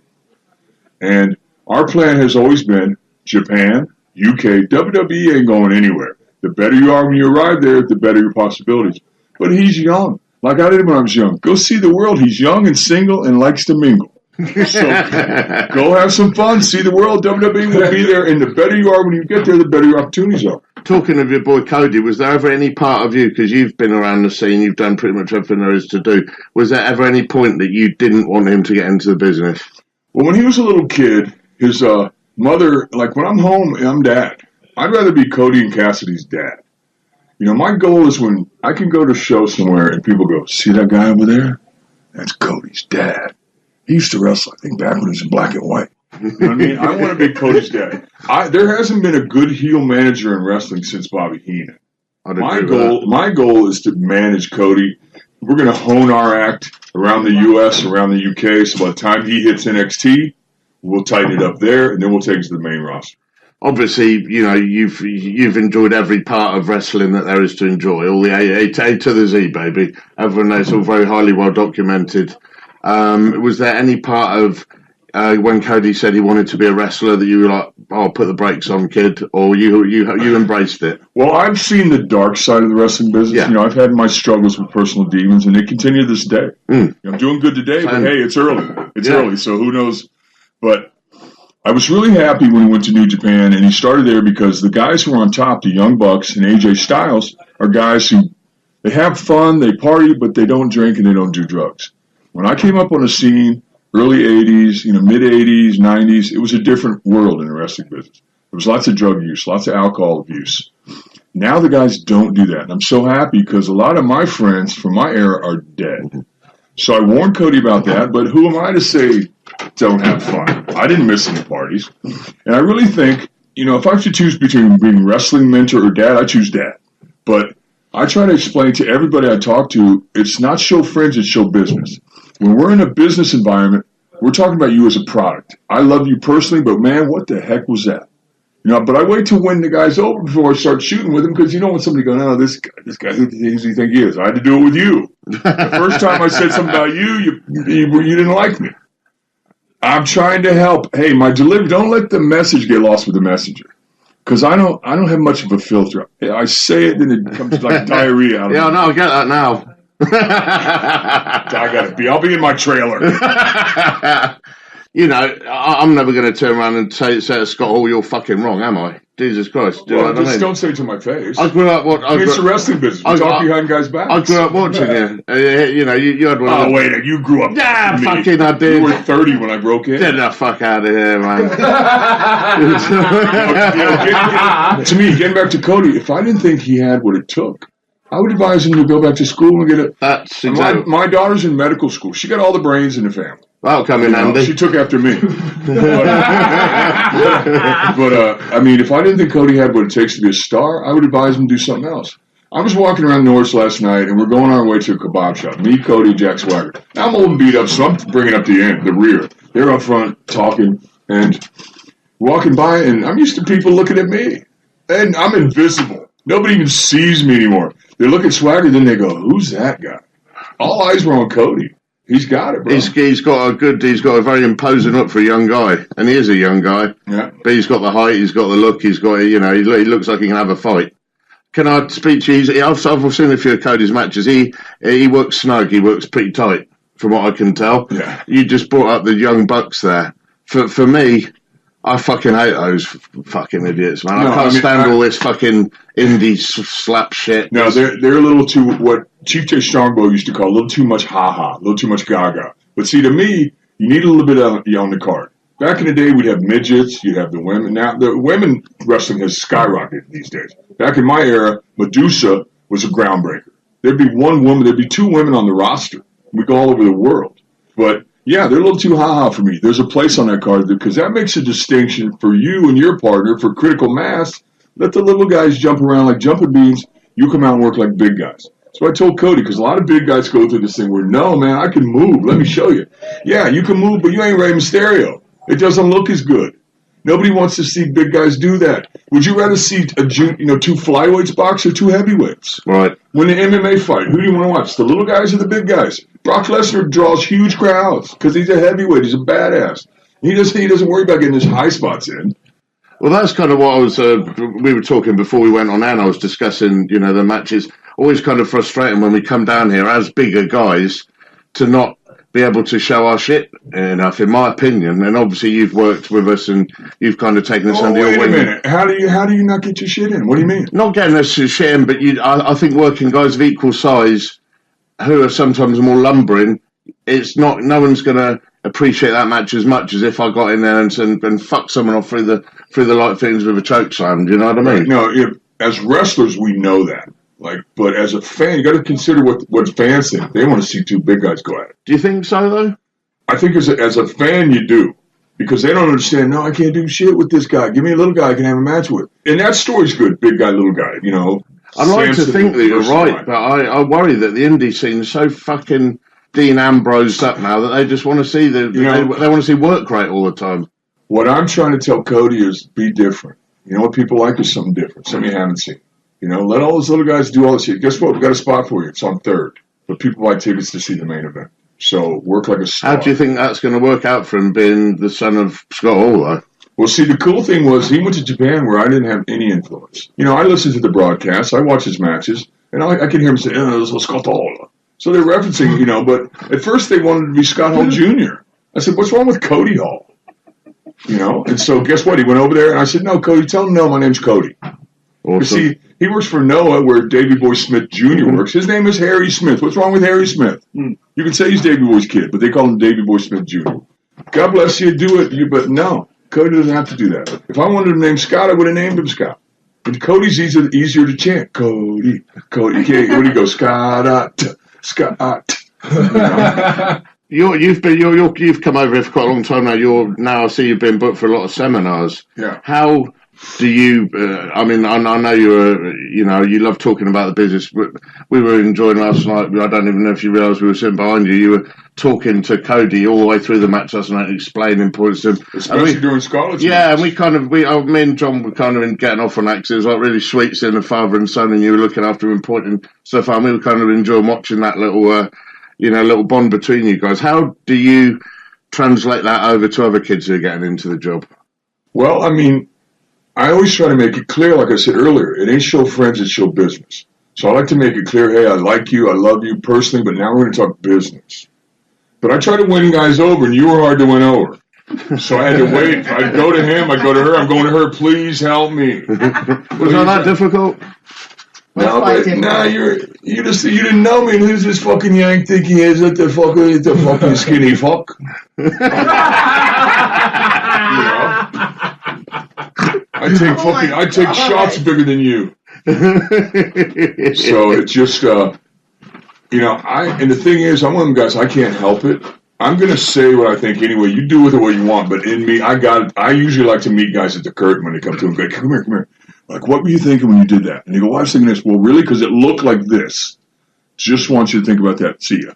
And our plan has always been Japan, UK, WWE ain't going anywhere. The better you are when you arrive there, the better your possibilities. But he's young. Like I did when I was young. Go see the world. He's young and single and likes to mingle. So go have some fun. See the world. WWE will be there. And the better you are when you get there, the better your opportunities are. Talking of your boy Cody, was there ever any part of you, because you've been around the scene, you've done pretty much everything there is to do, was there ever any point that you didn't want him to get into the business? Well, when he was a little kid, his mother, like when I'm home, I'm dad. I'd rather be Cody and Cassidy's dad. My goal is when I can go to a show somewhere and people go, see that guy over there? That's Cody's dad. He used to wrestle, I think, back when he was in black and white. You know what I mean? I want to be Cody's dad. There hasn't been a good heel manager in wrestling since Bobby Heenan. My goal is to manage Cody. We're going to hone our act around the U.S., around the U.K., so by the time he hits NXT, we'll tighten it up there, and then we'll take it to the main roster. Obviously, you've enjoyed every part of wrestling that there is to enjoy. All the A to the Z, baby. Everyone knows, all very highly well documented. Was there any part of when Cody said he wanted to be a wrestler that you were like, "Oh, put the brakes on, kid," or you embraced it? Well, I've seen the dark side of the wrestling business. Yeah. I've had my struggles with personal demons, and they continue to this day. I'm doing good today, but hey, it's early. It's early, so who knows? But I was really happy when he went to New Japan, and he started there because the guys who are on top, the Young Bucks and AJ Styles, are guys who They have fun, they party, but they don't drink and they don't do drugs. When I came up on the scene, early 80s, mid 80s, 90s, it was a different world in the wrestling business. There was lots of drug use, lots of alcohol abuse. Now the guys don't do that. And I'm so happy because a lot of my friends from my era are dead. So I warned Cody about that, but who am I to say don't have fun? I didn't miss any parties. And I really think, if I have to choose between being wrestling mentor or dad, I choose dad. But I try to explain to everybody I talk to, it's not show friends, it's show business. When we're in a business environment, we're talking about you as a product. I love you personally, but man, what the heck was that? But I wait to win the guys over before I start shooting with them because you don't want somebody going, oh, this guy, who does he think he is? I had to do it with you. The first time I said something about you didn't like me. I'm trying to help. Hey, my delivery, don't let the message get lost with the messenger. Because I don't have much of a filter. I say it, then it comes like diarrhea out of me. Yeah, no, I get that now. I'll be in my trailer. I'm never going to turn around and say to Scott, oh, you're fucking wrong, am I? Jesus Christ. Don't say it to my face. I grew up it's a wrestling business. We talk behind guys' backs. I grew up watching you. You had one. Oh, wait, you grew up. Yeah, fucking I did. You were 30 when I broke in. Get the fuck out of here, man. To me, getting back to Cody, if I didn't think he had what it took, I would advise him to go back to school and get it. That's exactly. My daughter's in medical school. She got all the brains in the family. That'll come in handy. She took after me. But if I didn't think Cody had what it takes to be a star, I would advise him to do something else. I was walking around Norris last night, and we're going our way to a kebab shop. Me, Cody, Jack Swagger. Now I'm old and beat up, so I'm bringing up the rear. They're up front talking, and walking by, and I'm used to people looking at me. And I'm invisible. Nobody even sees me anymore. They look at Swagger, then they go, who's that guy? All eyes were on Cody. He's got it, bro. He's got a very imposing look for a young guy, and he is a young guy. Yeah. But he's got the height, he's got the look, he's got, he looks like he can have a fight. Can I speak to you? I've seen a few of Cody's matches. He works snug, he works pretty tight, from what I can tell. Yeah. You just brought up the young bucks there. For me, I fucking hate those fucking idiots, man. I can't stand all this fucking indie slap shit. No, they're a little too, what Chief J Strongbow used to call a little too much ha-ha, a little too much gaga. But see, to me, you need a little bit on the card. Back in the day, we'd have midgets, you'd have the women. Now, the women wrestling has skyrocketed these days. Back in my era, Medusa was a groundbreaker. There'd be one woman, there'd be two women on the roster. We go all over the world. But yeah, they're a little too ha-ha for me. There's a place on that card because that makes a distinction for you and your partner for critical mass. Let the little guys jump around like jumping beans. You come out and work like big guys. So I told Cody, because a lot of big guys go through this thing where, no, man, I can move. Let me show you. Yeah, you can move, but you ain't Rey Mysterio. It doesn't look as good. Nobody wants to see big guys do that. Would you rather see two flyweights box or two heavyweights? Right. When the MMA fight, who do you want to watch? The little guys or the big guys? Brock Lesnar draws huge crowds because he's a heavyweight. He's a badass. He doesn't worry about getting his high spots in. Well, that's kind of what I was. We were talking before we went on air, and I was discussing, the matches. Always kind of frustrating when we come down here as bigger guys to not be able to show our shit enough, in my opinion. And obviously, you've worked with us and you've kind of taken us under your wing. Wait a minute. How do you not get your shit in? What do you mean? Not getting us shit in, but I think working guys of equal size who are sometimes more lumbering, it's not. No one's going to appreciate that match as much as if I got in there and fucked someone off through the light fittings with a choke slam. Do you know what I mean? No, as wrestlers, we know that. But as a fan, you got to consider what fans think. They want to see two big guys go at it. Do you think so, though? I think as a fan, you do. Because they don't understand, no, I can't do shit with this guy. Give me a little guy I can have a match with. And that story's good, big guy, little guy, I'd like to think that you're right, but I worry that the indie scene is so fucking Dean Ambrose up now that they just want to see they want to see work rate all the time. What I'm trying to tell Cody is be different. You know what people like is something different, something you haven't seen. Let all those little guys do all this shit. Guess what? We've got a spot for you. It's on third. But people buy tickets to see the main event. So work like a star. How do you think that's going to work out for him being the son of Scott Hall, though? Well, see, the cool thing was he went to Japan where I didn't have any influence. I listened to the broadcasts. I watch his matches. And I can hear him say, this was Scott Hall. So they're referencing, but at first they wanted to be Scott Hall Jr. I said, what's wrong with Cody Hall? And so guess what? He went over there and I said, no, Cody, tell him no, my name's Cody. Awesome. See, he works for Noah, where Davey Boy Smith Jr. works. His name is Harry Smith. What's wrong with Harry Smith? You can say he's Davey Boy's kid, but they call him Davey Boy Smith Jr. God bless you, do it. But no, Cody doesn't have to do that. If I wanted to name Scott, I would have named him Scott. But Cody's easier to chant. Cody. You can't. What do you go? Scott. You've come over here for quite a long time now. I see you've been booked for a lot of seminars. Yeah. How do you? I know you love talking about the business. We were enjoying last night. I don't even know if you realised we were sitting behind you. You were talking to Cody all the way through the match last night, explaining points to him. Especially during Scarlett's match. And me and John were kind of getting off on that because it was like really sweet seeing the father and son, and you were looking after him and pointing stuff out. And we were kind of enjoying watching that little bond between you guys. How do you translate that over to other kids who are getting into the job? Well, I always try to make it clear, like I said earlier, it ain't show friends, it's show business. So I like to make it clear, hey, I like you, I love you personally, but now we're going to talk business. But I try to win guys over, and you were hard to win over. So I had to wait. I'd go to him, I'd go to her, I'm going to her, please help me. Was that difficult? No, you didn't know me. Who's this fucking yank think he is? What the fucking skinny fuck? I take shots bigger than you. So it's just, and the thing is, I'm one of them guys, I can't help it. I'm going to say what I think anyway. You do with it what you want, but in me, I usually like to meet guys at the curtain when they come to them. Like, come here. Like, what were you thinking when you did that? And they go, well, I was thinking this. Well, really? Because it looked like this. Just want you to think about that. See ya.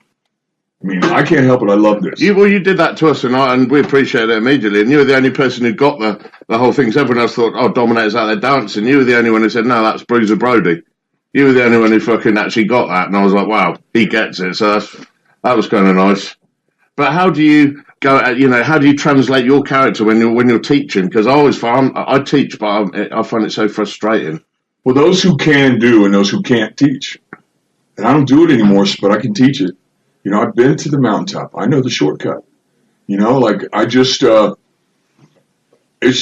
I can't help it. I love this. You did that to us, and we appreciate it immediately. And you were the only person who got the whole thing. So everyone else thought, oh, Dominator's out there dancing. You were the only one who said, no, that's Bruiser Brody. You were the only one who fucking actually got that. And I was like, wow, he gets it. So that was kind of nice. But how do you go? How do you translate your character when you're teaching? Because I teach, but I find it so frustrating. Well, those who can do and those who can't teach, and I don't do it anymore, but I can teach it. I've been to the mountaintop. I know the shortcut. It's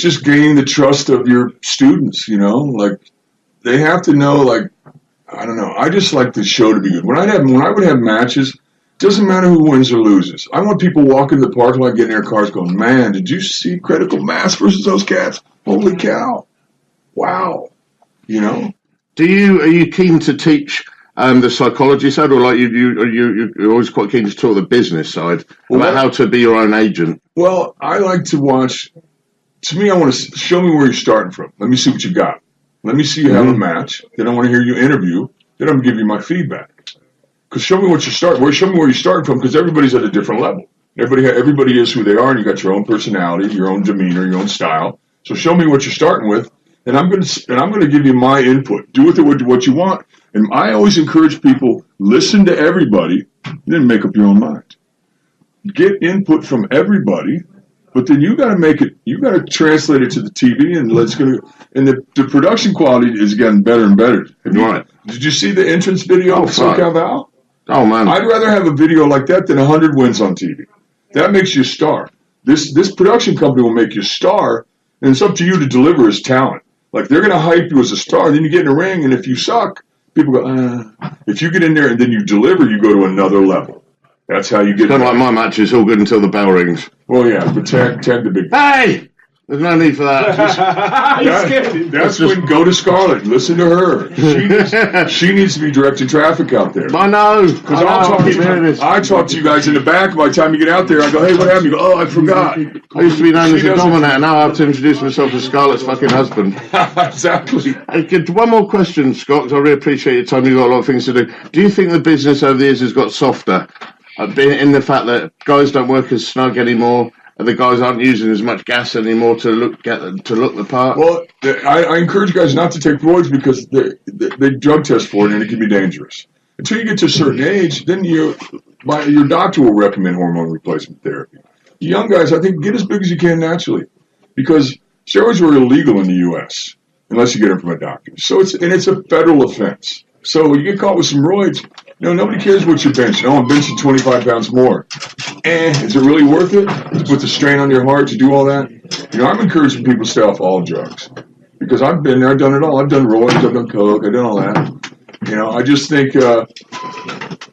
just gaining the trust of your students. They have to know. I don't know. I just like the show to be good. When I would have matches. Doesn't matter who wins or loses. I want people walking the parking lot, getting in their cars, going, man, did you see Critical Mass versus those cats? Holy cow. Wow. Are you keen to teach the psychology side, or you're always quite keen to talk the business side about how to be your own agent? Well, I like to watch. To me, I want to show me where you're starting from. Let me see what you got. Let me see you have a match. Then I want to hear you interview. Then I'm going to give you my feedback. Because show me what you start. Show me where you're starting from. Because everybody's at a different level. Everybody is who they are, and you got your own personality, your own demeanor, your own style. So show me what you're starting with, and I'm going to give you my input. Do with it what you want. And I always encourage people, listen to everybody, then make up your own mind. Get input from everybody, but then you got to make it. You got to translate it to the TV, and And the production quality is getting better and better. Did you see the entrance video of SoCal Val? Oh, man. I'd rather have a video like that than 100 wins on TV. That makes you a star. This production company will make you a star, and it's up to you to deliver as talent. Like, they're going to hype you as a star, then you get in the ring, and if you suck, people go, If you get in there and then you deliver, you go to another level. That's how you get kind of like my match is all good until the bell rings. Well, yeah, but tag the big... Hey! There's no need for that. That's when go to Scarlett. Listen to her. She needs to be directing traffic out there. I know. Because I talk to you guys in the back. By the time you get out there, I go, hey, what happened? You go, oh, I forgot. I used to be known as a Dominator. Now I have to introduce myself as Scarlett's fucking husband. Exactly. One more question, Scott, because I really appreciate your time. You've got a lot of things to do. Do you think the business over the years has got softer? In the fact that guys don't work as snug anymore? The guys aren't using as much gas anymore to look the part. Well, I encourage guys not to take roids because they drug test for it and it can be dangerous. Until you get to a certain age, then your doctor will recommend hormone replacement therapy. Young guys, I think, get as big as you can naturally, because steroids are illegal in the U.S. unless you get them from a doctor. So it's a federal offense. So you get caught with some roids. Nobody cares what you're benching. Oh, I'm benching 25 pounds more. Is it really worth it to put the strain on your heart to do all that? I'm encouraging people to stay off all drugs. because I've been there, I've done it all. I've done roids, I've done coke, I've done all that. You know, I just think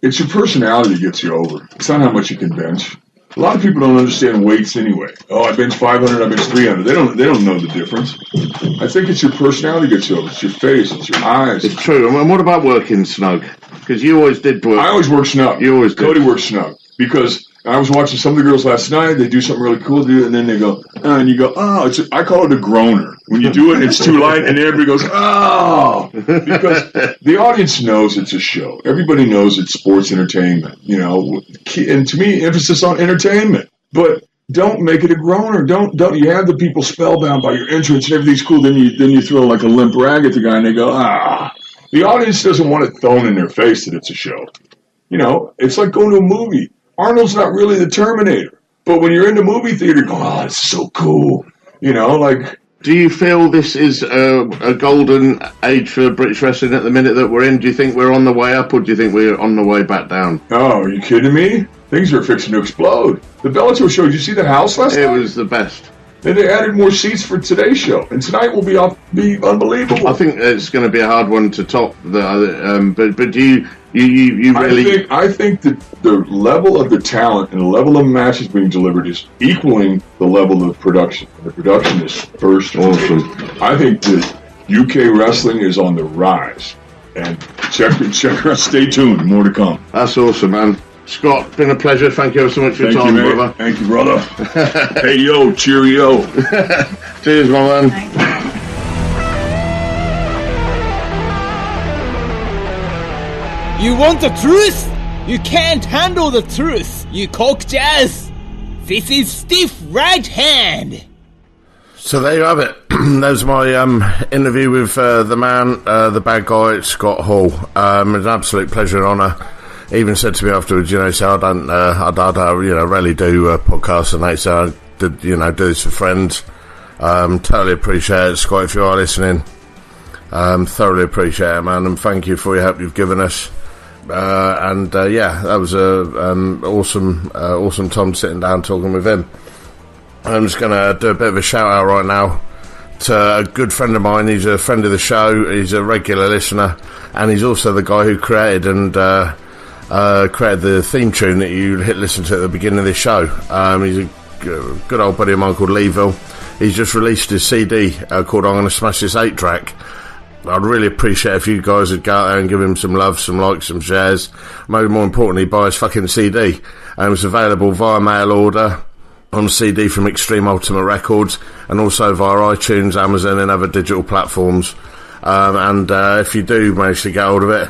it's your personality that gets you over. It's not how much you can bench. A lot of people don't understand weights anyway. Oh, I bench 500, I bench 300. They don't know the difference. I think it's your personality that gets you over. It's your face, it's your eyes. It's true. And what about working snug? Because you always did work. I always work snug. You always did. Cody works snug. Because I was watching some of the girls last night. They do something really cool, and then they go, and you go, oh, I call it a groaner. When you do it, it's too light, and everybody goes, oh, because the audience knows it's a show. Everybody knows it's sports entertainment, you know. And to me, emphasis on entertainment, but don't make it a groaner. Don't. You have the people spellbound by your entrance, and everything's cool. Then you throw like a limp rag at the guy, and they go, ah. The audience doesn't want it thrown in their face that it's a show. You know, it's like going to a movie. Arnold's not really the Terminator. But when you're in the movie theater, you go, oh, it's so cool. You know, like... Do you feel this is a golden age for British wrestling at the minute that we're in? Do you think we're on the way up, or do you think we're on the way back down? Oh, are you kidding me? Things are fixing to explode. The Bellator show, did you see the house last night? It was the best. And they added more seats for today's show. And tonight will be unbelievable. I think it's going to be a hard one to top. But do you really... I think that the level of the talent and the level of matches being delivered is equaling the level of production. The production is first. Awesome. I think that UK wrestling is on the rise. And check out, stay tuned. More to come. That's awesome, man. Scott, been a pleasure. Thank you so much for your time, brother. Thank you, brother. Hey, yo, cheerio. Cheers, my man. You want the truth? You can't handle the truth, you cock jazz. This is Stiff Right Hand. So there you have it. There's my interview with the man, the bad guy, Scott Hall. It's an absolute pleasure and honour. He even said to me afterwards, you know, so I rarely do podcasts and that, so I did, do this for friends. Totally appreciate it, Scott, if you are listening. Thoroughly appreciate it, man, and thank you for your help you've given us. That was a awesome time sitting down talking with him. I'm just going to do a bit of a shout out right now to a good friend of mine. He's a friend of the show, he's a regular listener, and he's also the guy who created the theme tune that you hit listen to at the beginning of this show. He's a good old buddy of mine called Leeville. He's just released his CD called I'm Gonna Smash This 8-Track. I'd really appreciate if you guys would go out there and give him some love, some likes, some shares. Maybe more importantly, buy his fucking CD. It's available via mail order on CD from Extreme Ultimate Records, and also via iTunes, Amazon and other digital platforms. If you do manage to get hold of it,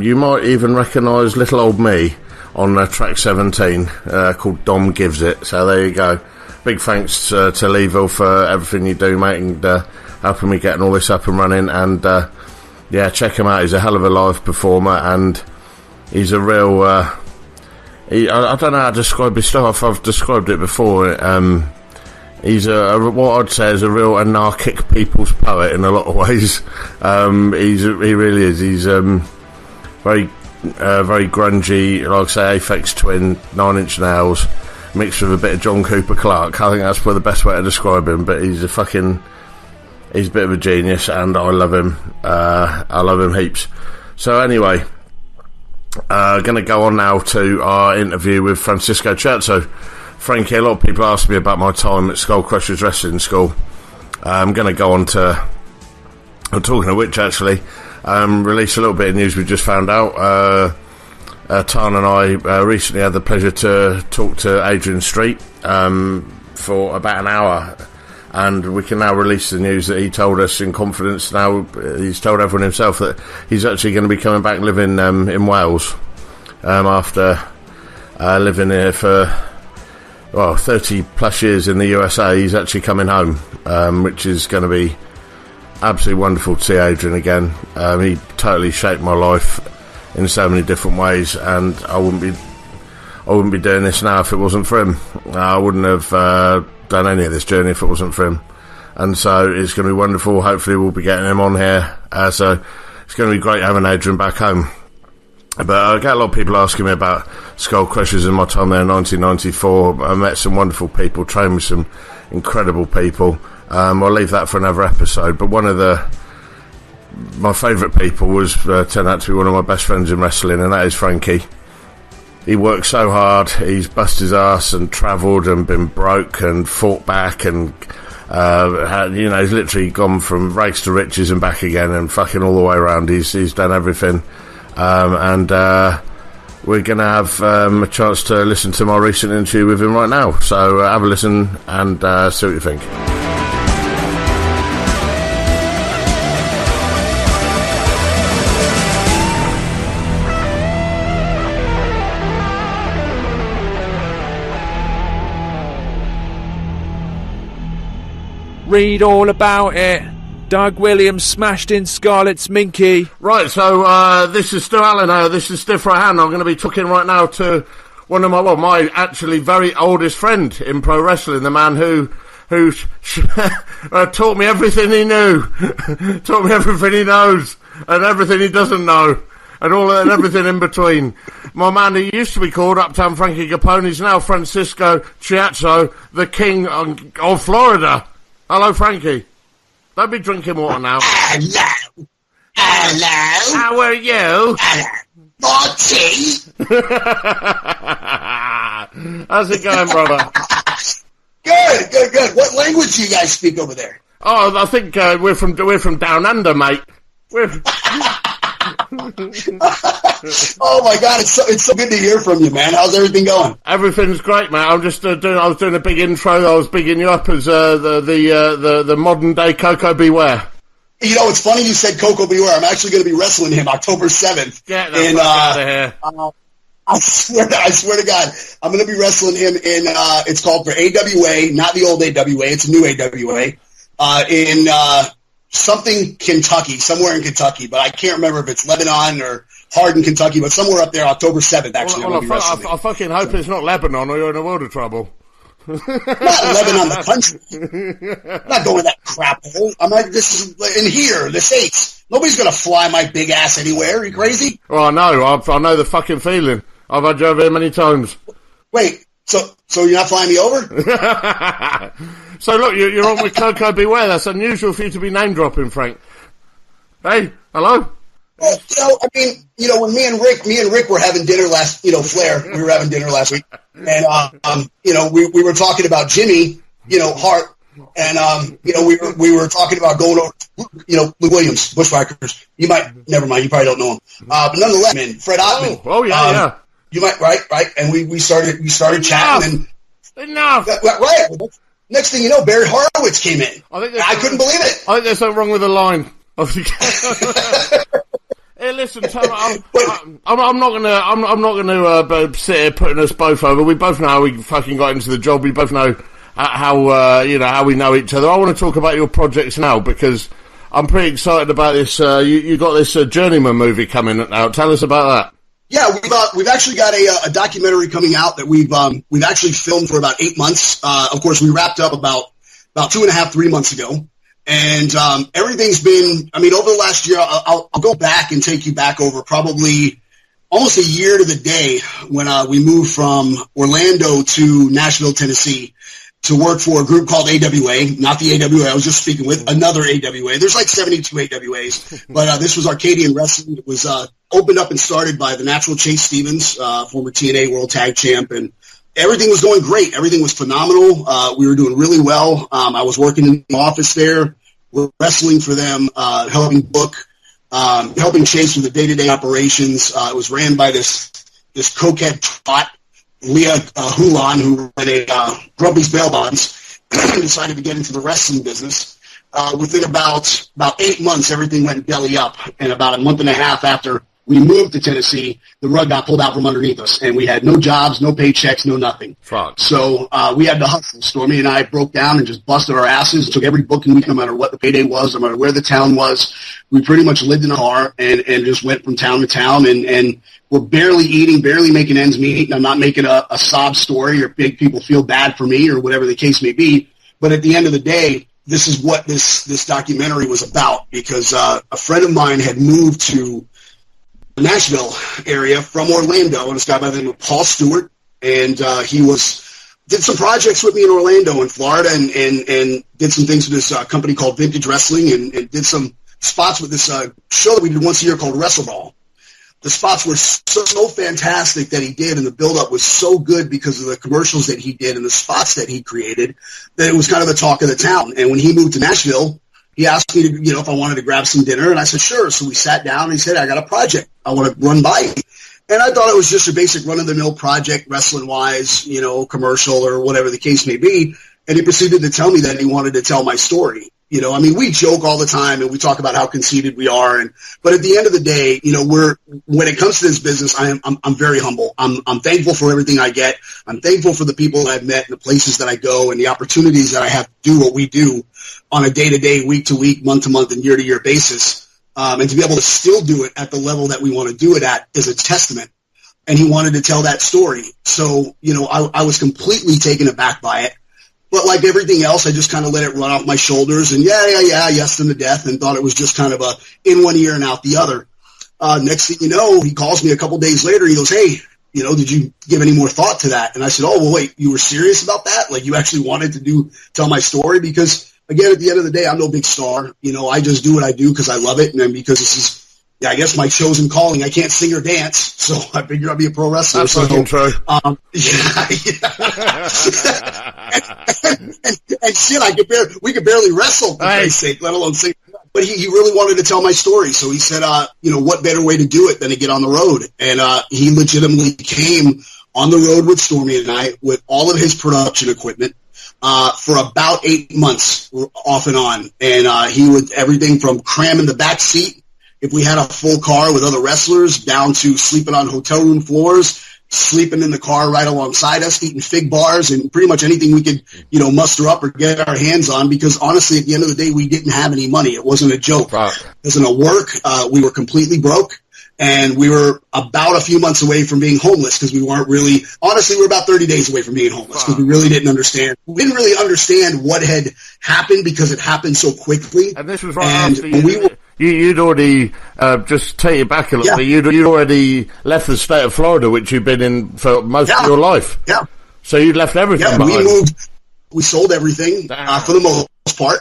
you might even recognise little old me on track 17 called Dom Gives It. So there you go. Big thanks to Leeville for everything you do, mate, and helping me getting all this up and running. And check him out. He's a hell of a live performer, and he's a real I don't know how to describe his stuff. I've described it before. He's what I'd say is a real anarchic people's poet in a lot of ways. He really is. He's very grungy, like I say, Aphex Twin, 9 Inch Nails, mixed with a bit of John Cooper Clarke. I think that's probably the best way to describe him. But he's a bit of a genius, and I love him. I love him heaps. So anyway, going to go on now to our interview with Francisco Ciatso. Frankie, a lot of people ask me about my time at Skull Crushers Wrestling School. I'm going to go on to, I'm talking of which actually, release a little bit of news we just found out. Tan and I recently had the pleasure to talk to Adrian Street for about an hour, and we can now release the news that he told us in confidence. Now he's told everyone himself that he's actually going to be coming back and living in Wales after living here for 30 plus years in the USA. He's actually coming home, which is going to be absolutely wonderful to see Adrian again. He totally shaped my life in so many different ways, and I wouldn't be doing this now if it wasn't for him. I wouldn't have done any of this journey if it wasn't for him, and so it's going to be wonderful. Hopefully we'll be getting him on here, so it's going to be great having Adrian back home. But I get a lot of people asking me about Skull Crushers in my time there in 1994. I met some wonderful people, trained with some incredible people, I'll leave that for another episode. But my favourite people turned out to be one of my best friends in wrestling, and that is Frankie. He worked so hard. He's busted his ass and travelled and been broke and fought back and he's literally gone from rags to riches and back again and fucking all the way around. He's done everything, and we're going to have a chance to listen to my recent interview with him right now. So have a listen and see what you think. Read all about it. Doug Williams smashed in Scarlett's Minky. Right, so this is Stu Allen. This is Stiff Right Hand. I'm going to be talking right now to one of my actually very oldest friend in pro wrestling, the man who taught me everything he knew, taught me everything he knows, and everything he doesn't know, and everything in between. My man who used to be called Uptown Frankie Capone is now Francisco Ciatso, the king of Florida. Hello, Frankie. Don't be drinking water now. Hello. Hello. How are you? Naughty. How's it going, brother? Good. What language do you guys speak over there? Oh, I think we're from down under, mate. Oh my God, it's so good to hear from you, man. How's everything going? Everything's great, mate. I'm just I was doing a big intro. I was bigging you up as the modern day Coco Beware. You know, it's funny you said Coco Beware. I'm actually going to be wrestling him October 7th. Get the fuck out of here. I swear to God, I'm going to be wrestling him in, it's called for AWA, not the old AWA, it's a new AWA, in something Kentucky, somewhere in Kentucky, but I can't remember if it's Lebanon or Hardin, Kentucky, but somewhere up there, October 7th, actually. I fucking hope it's not Lebanon or you're in a world of trouble. Not Lebanon, the country. I'm not going to that crap hole. I'm like, this is in here, the States. Nobody's going to fly my big ass anywhere. Are you crazy? Oh, I know. I know the fucking feeling. I've had you over here many times. Wait, so you're not flying me over? So look, you're on with Coco Beware. That's unusual for you to be name dropping, Frank. Hey, hello. Well, when me and Rick were having dinner last, Flair, we were having dinner last week, and we were talking about Jimmy, Hart, and we were talking about going over, Lou Williams, Bushwhackers. Never mind, you probably don't know him, but nonetheless, man, Fred Ottman. Oh yeah, yeah. You might, right, and we started chatting, and enough. Right. Next thing you know, Barry Horowitz came in. I couldn't believe it. I think there's something wrong with the line. Hey, listen, I'm not gonna sit here putting us both over. We both know how we fucking got into the job. We both know how we know each other. I want to talk about your projects now because I'm pretty excited about this. You got this Journeyman movie coming out. Tell us about that. Yeah, we've actually got a documentary coming out that we've actually filmed for about 8 months. Of course, we wrapped up about 2.5, 3 months ago. And everything's been, over the last year, I'll go back and take you back over probably almost a year to the day when we moved from Orlando to Nashville, Tennessee to work for a group called AWA, not the AWA I was just speaking with, another AWA. There's like 72 AWAs, but this was Arcadian Wrestling. It was opened up and started by the natural Chase Stevens, former TNA World Tag Champ, and everything was going great. Everything was phenomenal. We were doing really well. I was working in the office there. We're wrestling for them, helping book, helping Chase with the day-to-day operations. It was ran by this cokehead twat, Leah Hulan, who ran a Grumpy's Bail Bonds, decided to get into the wrestling business. Within about 8 months, everything went belly up, and about a month and a half after we moved to Tennessee, the rug got pulled out from underneath us, and we had no jobs, no paychecks, no nothing. Fuck. So we had to hustle. Stormy and I broke down and just busted our asses, took every booking week, no matter what the payday was, no matter where the town was. We pretty much lived in a car and just went from town to town, and we're barely eating, barely making ends meet. And I'm not making a sob story or make people feel bad for me or whatever the case may be. But at the end of the day, this is what this documentary was about, because a friend of mine had moved to Nashville area from Orlando, and this guy by the name of Paul Stewart, and he was did some projects with me in Orlando and Florida, and did some things with this company called Vintage Wrestling, and did some spots with this show that we did once a year called WrestleBall. The spots were so fantastic that he did, and the build-up was so good because of the commercials that he did and the spots that he created, that it was kind of the talk of the town. And when he moved to Nashville, he asked me to, if I wanted to grab some dinner, and I said, sure. So we sat down, and he said, I got a project I want to run by you. And I thought it was just a basic run-of-the-mill project, wrestling-wise, commercial or whatever the case may be. And he proceeded to tell me that he wanted to tell my story. We joke all the time and we talk about how conceited we are. But at the end of the day, when it comes to this business, I'm very humble. I'm thankful for everything I get. I'm thankful for the people that I've met and the places that I go and the opportunities that I have to do what we do on a day-to-day, week-to-week, month-to-month, and year-to-year basis. And to be able to still do it at the level that we want to do it at is a testament. And he wanted to tell that story. So, I was completely taken aback by it. But like everything else, I just kind of let it run off my shoulders and yes them to death, and thought it was just kind of a in one ear and out the other. Next thing you know, he calls me a couple days later. He goes, hey, did you give any more thought to that? And I said, oh, well, wait, you were serious about that? Like you actually wanted to tell my story? Because again, at the end of the day, I'm no big star. I just do what I do because I love it. And then because this is, I guess my chosen calling. I can't sing or dance, so I figured I'd be a pro wrestler. That's fucking true. And shit, we could barely wrestle, for Christ's sake, let alone sing. But he really wanted to tell my story, so he said, what better way to do it than to get on the road? And he legitimately came on the road with Stormy and I with all of his production equipment for about 8 months off and on. And he would everything from cramming the back seat if we had a full car with other wrestlers, down to sleeping on hotel room floors, sleeping in the car right alongside us, eating fig bars, and pretty much anything we could, muster up or get our hands on, because honestly, at the end of the day, we didn't have any money. It wasn't a joke. Wow. It wasn't a work. We were completely broke, and we were about a few months away from being homeless, because we weren't really, honestly, we were about 30 days away from being homeless, because we really didn't understand. We didn't really understand what had happened, because it happened so quickly. And this was right after you'd already, just take it back a little bit, you'd already left the state of Florida, which you've been in for most of your life. Yeah. So you'd left everything behind. We sold everything, for the most part.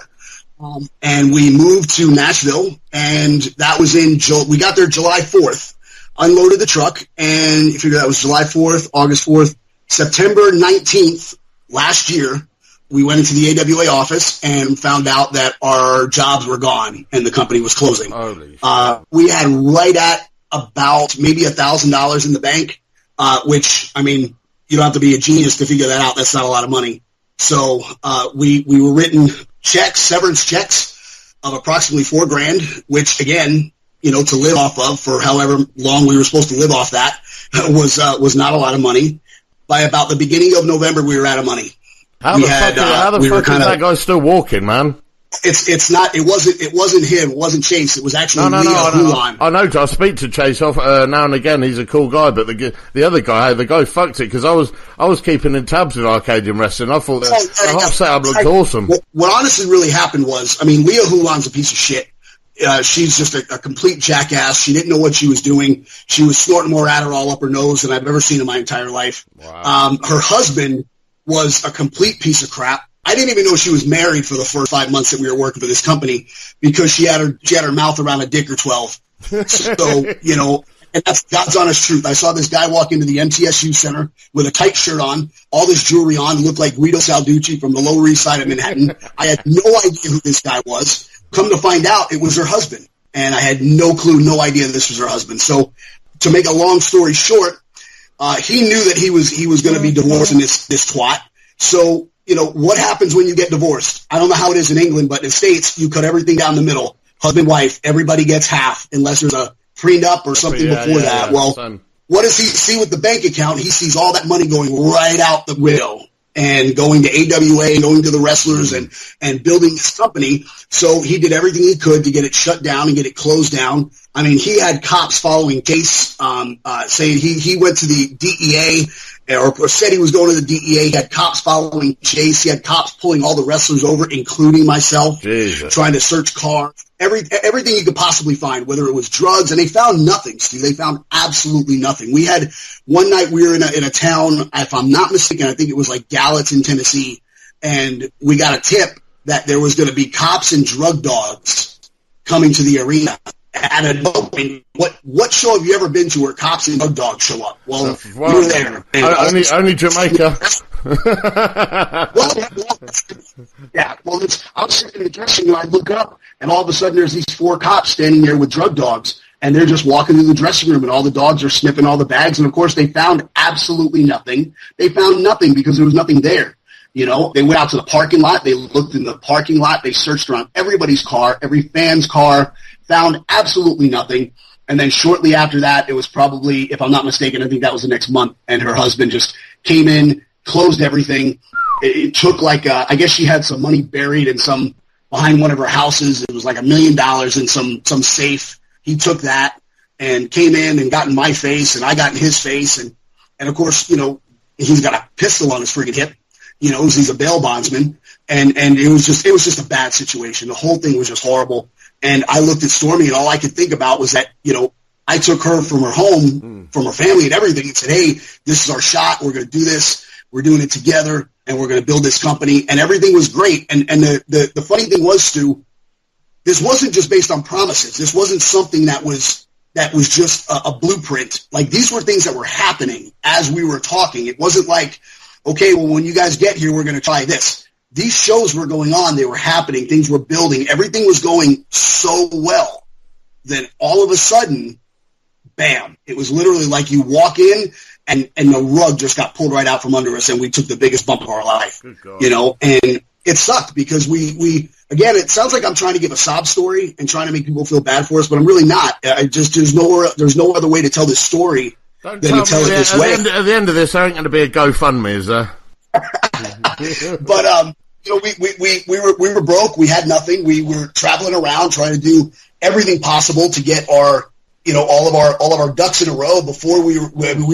And we moved to Nashville, and that was we got there July 4th, unloaded the truck, and you figure that was July 4th, August 4th, September 19th last year. We went into the AWA office and found out that our jobs were gone and the company was closing. We had right at about maybe $1,000 in the bank, which, I mean, you don't have to be a genius to figure that out. That's not a lot of money. So we were written severance checks of approximately $4,000, which again, to live off of for however long we were supposed to live off that was not a lot of money. By about the beginning of November, we were out of money. How the fuck is that guy still walking, man? It wasn't him. It wasn't Chase. It was actually Leah Hulan. I know. I speak to Chase off now and again. He's a cool guy, but the other guy, the guy fucked it, because I was keeping in tabs with Arcadian Wrestling. I thought the whole setup looked awesome. What honestly really happened was, I mean, Leah Hulan's a piece of shit. She's just a complete jackass. She didn't know what she was doing. She was snorting more Adderall up her nose than I've ever seen in my entire life. Wow. Her husband was a complete piece of crap. I didn't even know she was married for the first 5 months that we were working for this company, because she had her mouth around a dick or 12. So, and that's God's honest truth. I saw this guy walk into the MTSU Center with a tight shirt on, all this jewelry on, looked like Guido Salducci from the Lower East Side of Manhattan. I had no idea who this guy was. Come to find out, it was her husband. And I had no clue, no idea this was her husband. So to make a long story short, he knew that he was going to be divorcing this twat. So, what happens when you get divorced? I don't know how it is in England, but in the States, you cut everything down the middle. Husband, wife, everybody gets half, unless there's a prenup or something before that. Well, what does he see with the bank account? He sees all that money going right out the window and going to AWA and going to the wrestlers and building this company. So he did everything he could to get it shut down and get it closed down. I mean, he had cops following Case, saying he went to the DEA or said he was going to the DEA. He had cops following Chase. He had cops pulling all the wrestlers over, including myself, trying to search cars, everything you could possibly find, whether it was drugs. And they found nothing, Steve. They found absolutely nothing. We had one night we were in a town, if I'm not mistaken, I think it was like Gallatin, Tennessee, and we got a tip that there was going to be cops and drug dogs coming to the arena. What show have you ever been to where cops and drug dogs show up? Well, we were there. Only Jamaica. Yeah, well, I was sitting in the dressing room, and I look up, and all of a sudden there's these 4 cops standing there with drug dogs, and they're just walking through the dressing room, and all the dogs are sniffing all the bags, and of course they found absolutely nothing. They found nothing because there was nothing there. You know, they went out to the parking lot, they looked in the parking lot, they searched around everybody's car, every fan's car, found absolutely nothing. And then shortly after that, it was probably, if I'm not mistaken, I think that was the next month, and her husband just came in, closed everything. It took I guess she had some money buried behind one of her houses. It was like $1 million in some safe. He took that and came in and got in my face, and I got in his face. And of course, you know, he's got a pistol on his freaking hip. You know, he's a bail bondsman. And it was just a bad situation. The whole thing was just horrible. And I looked at Stormy, and all I could think about was that, you know, I took her from her home, from her family and everything, and said, hey, this is our shot. We're going to do this. We're doing it together, and we're going to build this company. And everything was great. And the funny thing was, Stu, this wasn't just based on promises. This wasn't something that was just a blueprint. Like, these were things that were happening as we were talking. It wasn't like, okay, well, when you guys get here, we're going to try this. These shows were going on. They were happening. Things were building. Everything was going so well. Then all of a sudden, bam, it was literally like you walk in and the rug just got pulled right out from under us, and we took the biggest bump of our life, you know, and it sucked because we again, it sounds like I'm trying to give a sob story and trying to make people feel bad for us, but I'm really not. There's no other way to tell this story than to tell it this way. At the end of this, there ain't going to be a GoFundMe, is there? But you know, we were broke. We had nothing. We were traveling around trying to do everything possible to get our, you know, all of our ducks in a row before we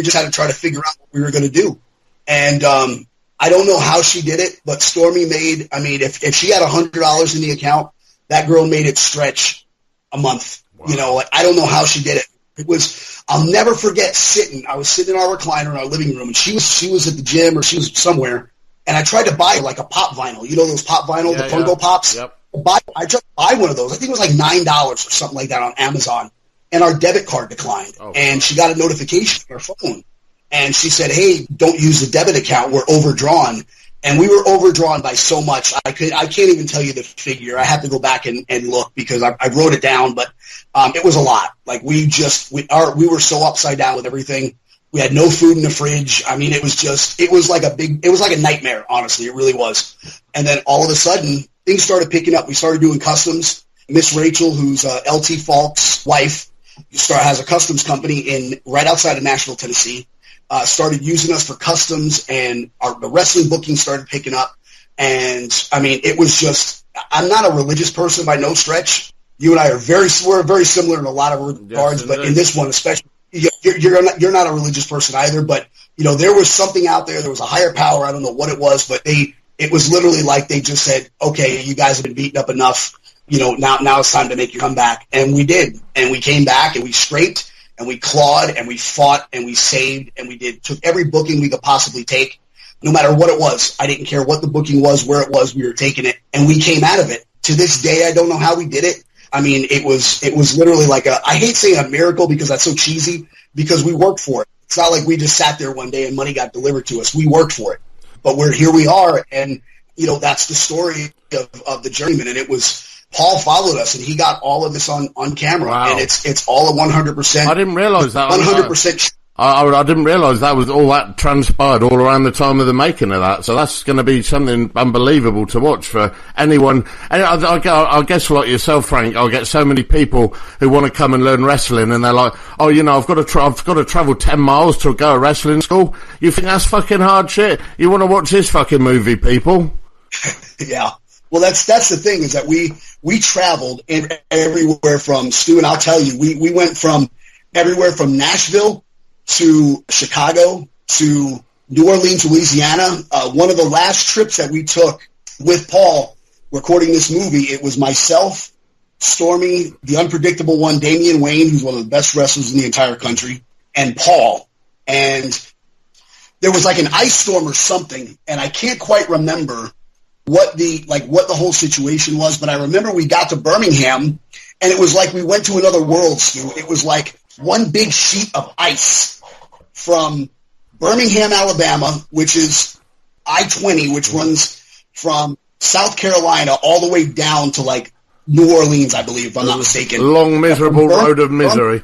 just had to try to figure out what we were going to do. And I don't know how she did it, but Stormy made. I mean, if she had $100 in the account, that girl made it stretch a month. Wow. You know, I don't know how she did it. It was, I'll never forget I was sitting in our recliner in our living room, and she was at the gym or she was somewhere, and I tried to buy like a pop vinyl. You know those pop vinyl, the Funko Pops? Yep. I tried to buy one of those. I think it was like $9 or something like that on Amazon, and our debit card declined. Oh, and she got a notification on her phone, and she said, hey, don't use the debit account. We're overdrawn. And we were overdrawn by so much. I can't even tell you the figure. I have to go back and look because I wrote it down, but it was a lot. Like we were so upside down with everything. We had no food in the fridge. I mean, it was like a nightmare, honestly. It really was. And then all of a sudden, things started picking up. We started doing customs. Miss Rachel, who's LT Falk's wife, has a customs company right outside of Nashville, Tennessee. Started using us for customs, and the wrestling booking started picking up. And I mean, it was just, I'm not a religious person by no stretch. You and I we're very similar in a lot of regards, but in this one especially, you're not a religious person either. But you know, there was something out there. There was a higher power. I don't know what it was, but it was literally like they just said, okay, you guys have been beaten up enough. You know, now it's time to make you come back. And we did. And we came back and we scraped. And we clawed, and we fought, and we saved, and took every booking we could possibly take, no matter what it was. I didn't care what the booking was, where it was, we were taking it, and we came out of it. To this day, I don't know how we did it. I mean, it was literally like I hate saying a miracle because that's so cheesy, because we worked for it. It's not like we just sat there one day and money got delivered to us. We worked for it. But here we are, and, you know, that's the story of the journeyman, and it was... Paul followed us, and he got all of this on camera, wow. And it's all a 100%. I didn't realize that. 100%. I didn't realize that was all that transpired all around the time of the making of that. So that's going to be something unbelievable to watch for anyone. And I guess like yourself, Frank, I'll get so many people who want to come and learn wrestling, and they're like, oh, you know, I've got to travel 10 miles to go to wrestling school. You think that's fucking hard shit? You want to watch this fucking movie, people? Yeah. Well, that's the thing, is that we traveled everywhere from, Stu, and I'll tell you, we went from everywhere from Nashville to Chicago to New Orleans, Louisiana. One of the last trips that we took with Paul recording this movie, it was myself, Stormy, the unpredictable one, Damian Wayne, who's one of the best wrestlers in the entire country, and Paul. And there was like an ice storm or something, and I can't quite remember what the whole situation was, but I remember we got to Birmingham, and it was like we went to another world, Stu. It was like one big sheet of ice from Birmingham, Alabama, which is I-20, which runs from South Carolina all the way down to like New Orleans, I believe, if I'm not mistaken. Long, miserable road of misery.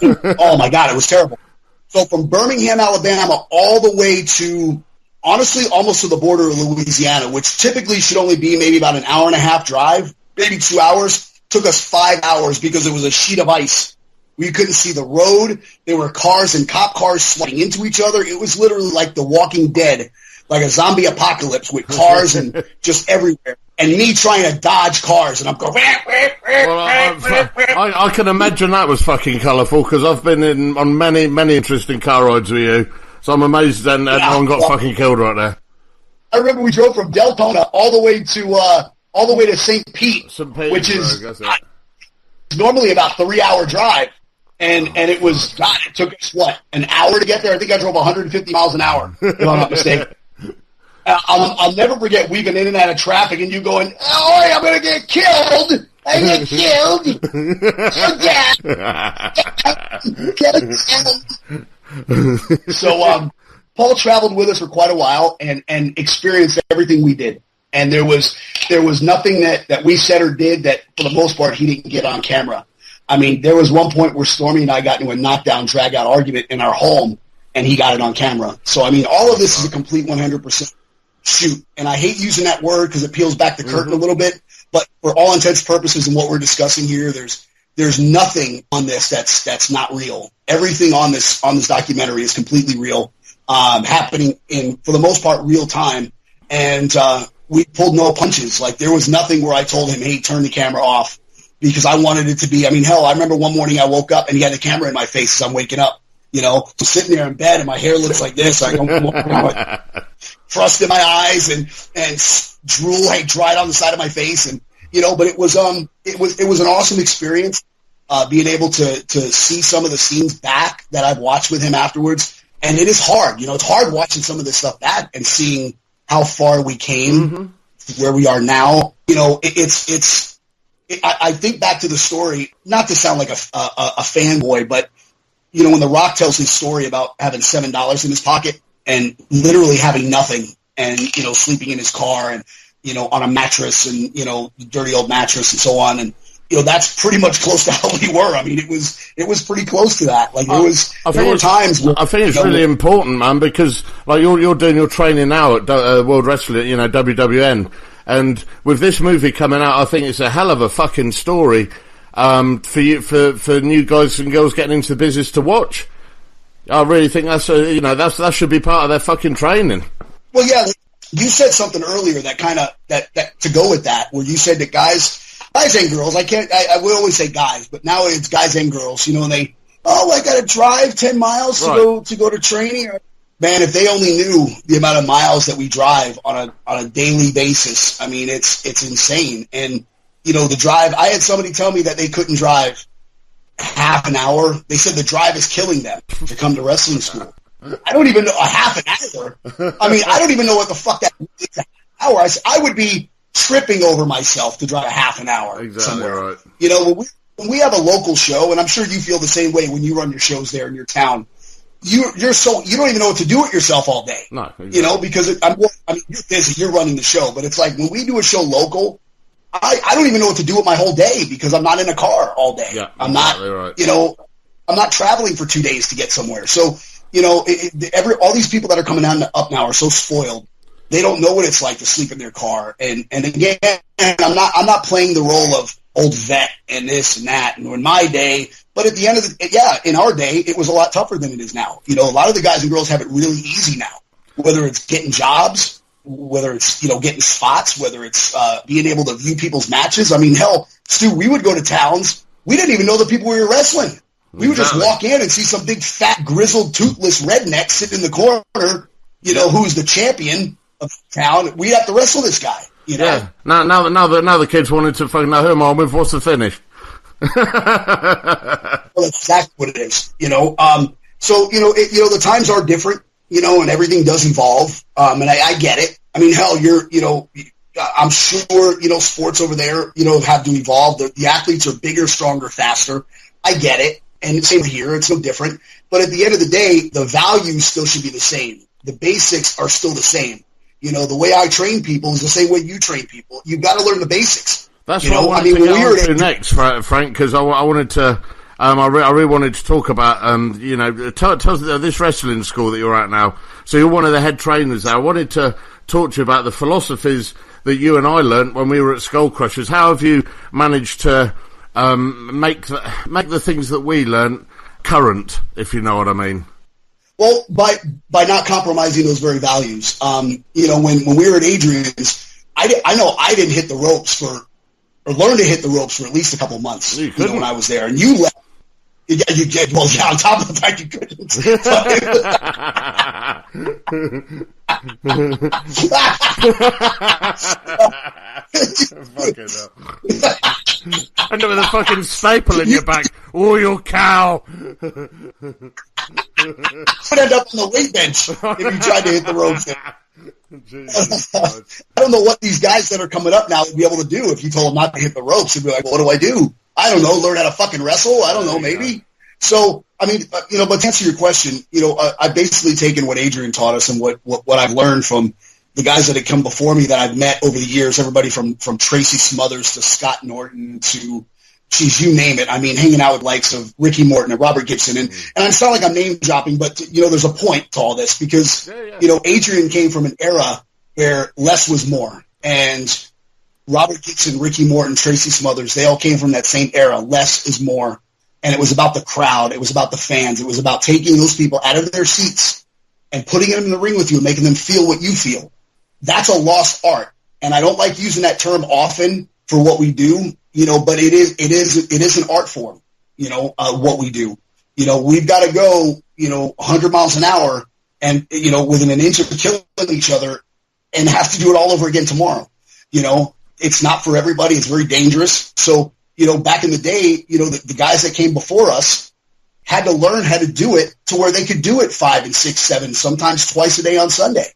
Oh my God, it was terrible. So from Birmingham, Alabama, all the way to, honestly, almost to the border of Louisiana, which typically should only be maybe about an hour and a half drive, maybe 2 hours, took us 5 hours because it was a sheet of ice. We couldn't see the road. There were cars and cop cars sliding into each other. It was literally like The Walking Dead, like a zombie apocalypse with cars and just everywhere. And me trying to dodge cars, and I'm going... Well, I can imagine that was fucking colourful, because I've been on many, many interesting car rides with you, so I'm amazed that no one got fucking killed right there. I remember we drove from Deltona all the way to St. Pete, which is normally about 3-hour drive. And it was, God, it took us, an hour to get there? I think I drove 150 miles an hour, if I'm not mistaken. I'll never forget weaving in and out of traffic and you going, oh, I'm going to get killed. I get killed. Oh, yeah. So Paul traveled with us for quite a while and experienced everything we did. And there was nothing that we said or did that, for the most part, he didn't get on camera. I mean, there was one point where Stormy and I got into a knockdown, drag-out argument in our home, and he got it on camera. So, I mean, all of this is a complete 100% shoot. And I hate using that word because it peels back the curtain a little bit. But for all intents and purposes and what we're discussing here, there's nothing on this that's not real. Everything on this documentary is completely real, happening in, for the most part, real time. And we pulled no punches. Like, there was nothing where I told him, hey, turn the camera off. Because I wanted it to be, I mean, hell, I remember one morning I woke up and he had the camera in my face as I'm waking up, I'm sitting there in bed and my hair looks like this. I go, thrust in my eyes and drool dried on the side of my face. And, but it was an awesome experience, being able to see some of the scenes back that I've watched with him afterwards. And it is hard, it's hard watching some of this stuff back and seeing how far we came to where we are now. I think back to the story, not to sound like a fanboy, but, when The Rock tells his story about having $7 in his pocket and literally having nothing and, sleeping in his car and, on a mattress and, dirty old mattress and so on. And, that's pretty much close to how we were. I mean, it was pretty close to that. Like, there were times where, I think it's really important, man, because, like, you're doing your training now at World Wrestling, WWN. And with this movie coming out, I think it's a hell of a fucking story for you, for new guys and girls getting into the business to watch. I really think that should be part of their fucking training. Well, yeah, you said something earlier that kind of that to go with that, where you said that guys and girls. I would always say guys, but now it's guys and girls. And I got to drive 10 miles to go to training. Man, if they only knew the amount of miles that we drive on a daily basis, I mean, it's insane. And, the drive, I had somebody tell me that they couldn't drive half an hour. They said the drive is killing them to come to wrestling school. I don't even know a half an hour. I mean, I don't even know what the fuck that is, an hour. I would be tripping over myself to drive a half an hour somewhere. Right. When we have a local show, and I'm sure you feel the same way when you run your shows there in your town, you don't even know what to do with yourself all day. No, exactly. Because you're busy, you're running the show, but it's like when we do a show local, I don't even know what to do with my whole day because I'm not in a car all day. Yeah, I'm not, right. I'm not traveling for 2 days to get somewhere. So, all these people that are coming up now are so spoiled. They don't know what it's like to sleep in their car. And again, I'm not playing the role of old vet and this and that. And in my day, but at the end of in our day, it was a lot tougher than it is now. A lot of the guys and girls have it really easy now, whether it's getting jobs, whether it's, getting spots, whether it's being able to view people's matches. I mean, hell, Stu, we would go to towns. We didn't even know the people we were wrestling. We would just walk in and see some big, fat, grizzled, toothless redneck sitting in the corner, who's the champion of the town. We'd have to wrestle this guy, Yeah. Now the kids wanted to fucking know who am I with, what's the finish? Well, that's exactly what it is, So, the times are different, and everything does evolve. And I get it. I mean, hell, I'm sure, sports over there, have to evolve. The athletes are bigger, stronger, faster. I get it. And same here. It's no different. But at the end of the day, the values still should be the same. The basics are still the same. The way I train people is the same way you train people. You've got to learn the basics. That's what I wanted to get on to next, Frank, because I wanted to... I really wanted to talk about, tell us this wrestling school that you're at now. So you're one of the head trainers there. I wanted to talk to you about the philosophies that you and I learnt when we were at Skull Crushers. How have you managed to make the things that we learnt current, if you know what I mean? Well, by not compromising those very values. When we were at Adrian's, I know I didn't hit the ropes or learn to hit the ropes for at least a couple of months, when I was there. And you left. Yeah, you did. Well, yeah, on top of the fact you couldn't. And with a fucking staple in your back. Oh, your cow. You'd end up on the weight bench if you tried to hit the ropes there. I don't know what these guys that are coming up now would be able to do if you told them not to hit the ropes. They'd be like, well, what do I do? I don't know, learn how to fucking wrestle? I don't know, maybe. So, I mean, but to answer your question, I've basically taken what Adrian taught us and what I've learned from the guys that had come before me that I've met over the years, everybody from Tracy Smothers to Scott Norton to, geez, you name it. I mean, hanging out with likes of Ricky Morton and Robert Gibson. And it's not like I'm name dropping, but, there's a point to all this because, Adrian came from an era where less was more. And Robert Gibson, Ricky Morton, Tracy Smothers, they all came from that same era. Less is more. And it was about the crowd. It was about the fans. It was about taking those people out of their seats and putting them in the ring with you and making them feel what you feel. That's a lost art. And I don't like using that term often for what we do, but it is an art form, what we do. We've got to go, 100 miles an hour and, within an inch of killing each other and have to do it all over again tomorrow. It's not for everybody. It's very dangerous. So, back in the day, the guys that came before us had to learn how to do it to where they could do it 5 and 6, 7, sometimes twice a day on Sunday,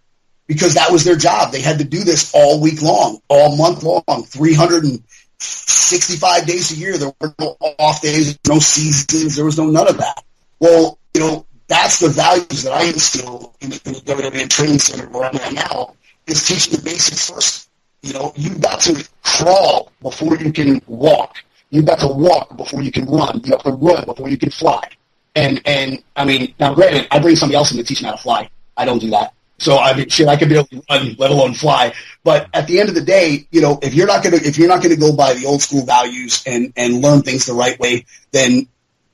because that was their job. They had to do this all week long, all month long, 365 days a year. There were no off days, no seasons. There was none of that. Well, that's the values that I instill in the WWE training center where I'm at now, is teaching the basics first. You've got to crawl before you can walk. You've got to walk before you can run. You have to run before you can fly. And I mean, now granted, I bring somebody else in to teach me how to fly. I don't do that. So I mean, shit, I could be able to run, let alone fly. But at the end of the day, if you're not gonna go by the old school values and learn things the right way, then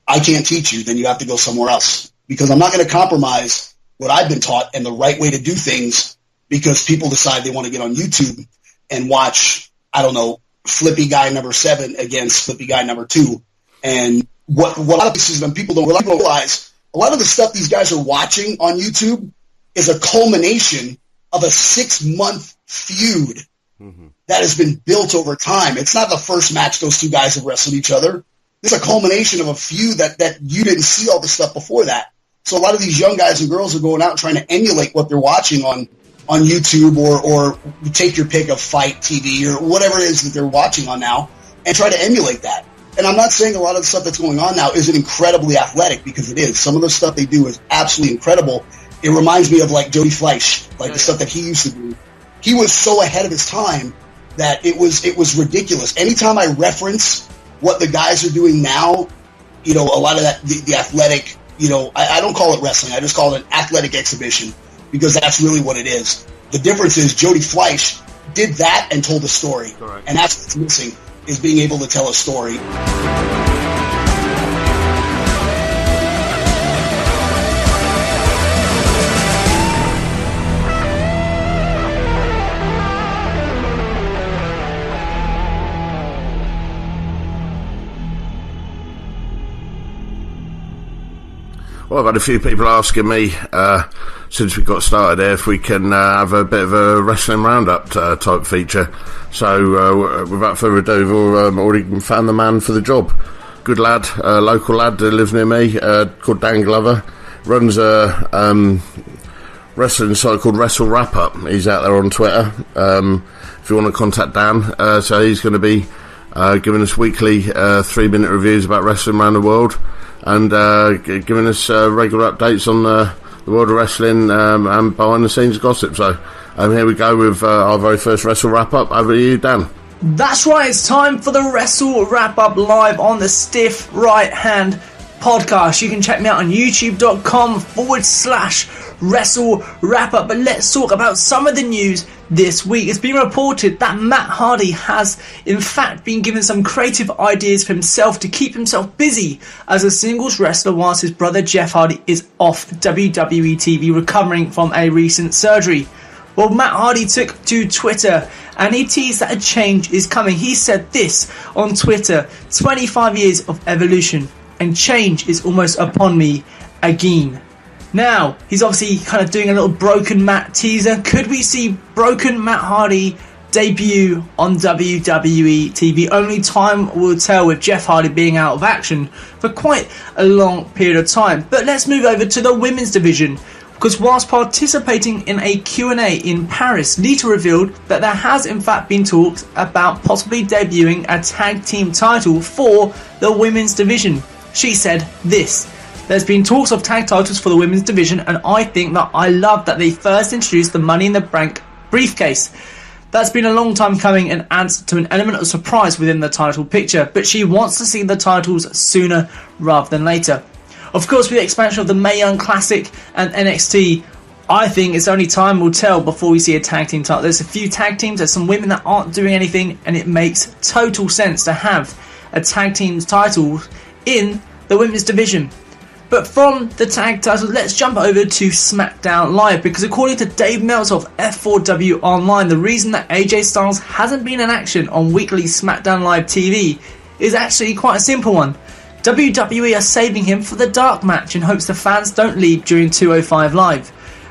I can't teach you. Then you have to go somewhere else, because I'm not going to compromise what I've been taught and the right way to do things because people decide they want to get on YouTube and watch, I don't know, Flippy Guy number 7 against Flippy Guy number 2. And what a lot of pieces of people don't realize, a lot of the stuff these guys are watching on YouTube is a culmination of a 6-month feud that has been built over time. It's not the first match those two guys have wrestled each other. It's a culmination of a feud that you didn't see all the stuff before that. So a lot of these young guys and girls are going out and trying to emulate what they're watching on YouTube or take your pick of Fight TV or whatever it is that they're watching on now and try to emulate that. And I'm not saying a lot of the stuff that's going on now isn't incredibly athletic, because it is. Some of the stuff they do is absolutely incredible. It reminds me of like Jody Fleisch, like the stuff that he used to do. He was so ahead of his time that it was ridiculous. Anytime I reference what the guys are doing now, a lot of that, the athletic, I don't call it wrestling. I just call it an athletic exhibition, because that's really what it is. The difference is Jody Fleisch did that and told a story. Correct. And that's what's missing, is being able to tell a story. Well, I've had a few people asking me since we got started here if we can have a bit of a wrestling roundup type feature. So without further ado, we've already found the man for the job. Good lad, local lad that lives near me, called Dan Glover. Runs a wrestling site called Wrestle Wrap Up. He's out there on Twitter. If you want to contact Dan, so he's going to be giving us weekly 3-minute reviews about wrestling around the world. And giving us regular updates on the world of wrestling and behind-the-scenes gossip. So here we go with our very first Wrestle Wrap-Up. Over to you, Dan. That's right, it's time for the Wrestle Wrap-Up live on the Stiff Right Hand podcast. You can check me out on youtube.com/Wrestle Wrap-Up. But let's talk about some of the news this week. It's been reported that Matt Hardy has in fact been given some creative ideas for himself to keep himself busy as a singles wrestler whilst his brother Jeff Hardy is off WWE TV recovering from a recent surgery. Well, Matt Hardy took to Twitter and he teased that a change is coming. He said this on Twitter: 25 years of evolution and change is almost upon me again. Now, he's obviously kind of doing a little Broken Matt teaser. Could we see Broken Matt Hardy debut on WWE TV? Only time will tell, with Jeff Hardy being out of action for quite a long period of time. But let's move over to the women's division, because whilst participating in a Q&A in Paris, Lita revealed that there has in fact been talks about possibly debuting a tag team title for the women's division. She said this: "There's been talks of tag titles for the women's division, and I think that I love that they first introduced the Money in the Bank briefcase. That's been a long time coming and adds to an element of surprise within the title picture, but she wants to see the titles sooner rather than later." Of course, with the expansion of the Mae Young Classic and NXT, I think it's only time will tell before we see a tag team title. There's a few tag teams, there's some women that aren't doing anything, and it makes total sense to have a tag team title in the women's division. But from the tag titles, let's jump over to SmackDown Live, because according to Dave Meltzer of F4W Online, the reason that AJ Styles hasn't been in action on weekly SmackDown Live TV is actually quite a simple one. WWE are saving him for the dark match in hopes the fans don't leave during 205 Live.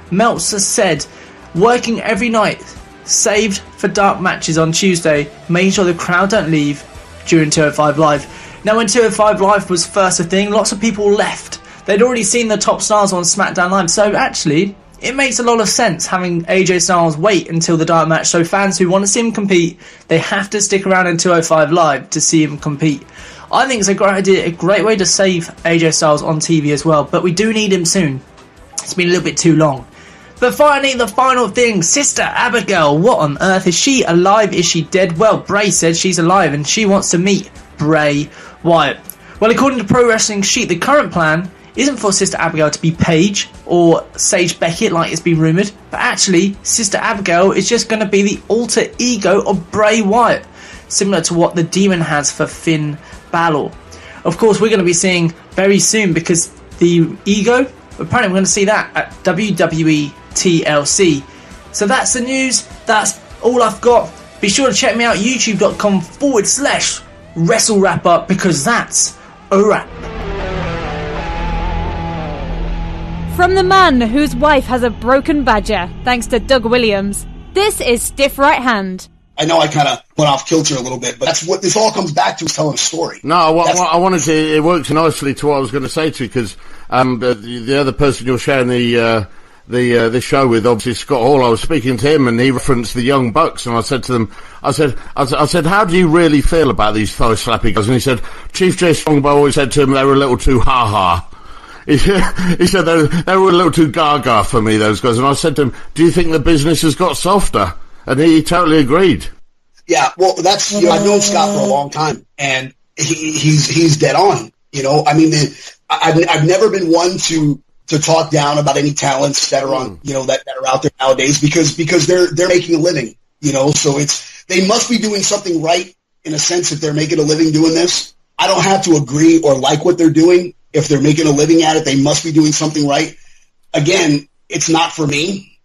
Meltzer said, "Working every night, saved for dark matches on Tuesday, making sure the crowd don't leave during 205 Live." Now, when 205 Live was first a thing, lots of people left. They'd already seen the top stars on SmackDown Live, so actually, it makes a lot of sense having AJ Styles wait until the dark match, so fans who want to see him compete, they have to stick around in 205 Live to see him compete. I think it's a great idea, a great way to save AJ Styles on TV as well, but we do need him soon. It's been a little bit too long. But finally, the final thing, Sister Abigail. What on earth? Is she alive? Is she dead? Well, Bray said she's alive and she wants to meet Bray Wyatt. Well, according to Pro Wrestling Sheet, the current plan isn't for Sister Abigail to be Paige or Sage Beckett like it's been rumoured, but actually Sister Abigail is just going to be the alter ego of Bray Wyatt, similar to what the Demon has for Finn Balor. Of course, we're going to be seeing very soon, because the ego, apparently we're going to see that at WWE TLC. So that's the news, that's all I've got. Be sure to check me out, youtube.com/Wrestle Wrap Up, because that's a wrap. From the man whose wife has a broken badger, thanks to Doug Williams, this is Stiff Right Hand. I know I kind of went off kilter a little bit, but that's what this all comes back to, is telling a story. No, I wanted to, it works nicely to what I was going to say to you, because the other person you're sharing this show with, obviously Scott Hall, I was speaking to him and he referenced the Young Bucks, and I said to them, I said, how do you really feel about these thigh slappy guys? And he said, Chief J Strongbow always said to him they were a little too ha-ha. He said they were a little too gaga for me, those guys. And I said to him, do you think the business has got softer? And he totally agreed. Yeah, well, that's, you know, I've known Scott for a long time, and he's dead on. You know, I mean, I've never been one to talk down about any talents that are on, you know, that are out there nowadays, because they're making a living, you know, so they must be doing something right, in a sense, if they're making a living doing this. I don't have to agree or like what they're doing. If they're making a living at it, they must be doing something right. Again, it's not for me,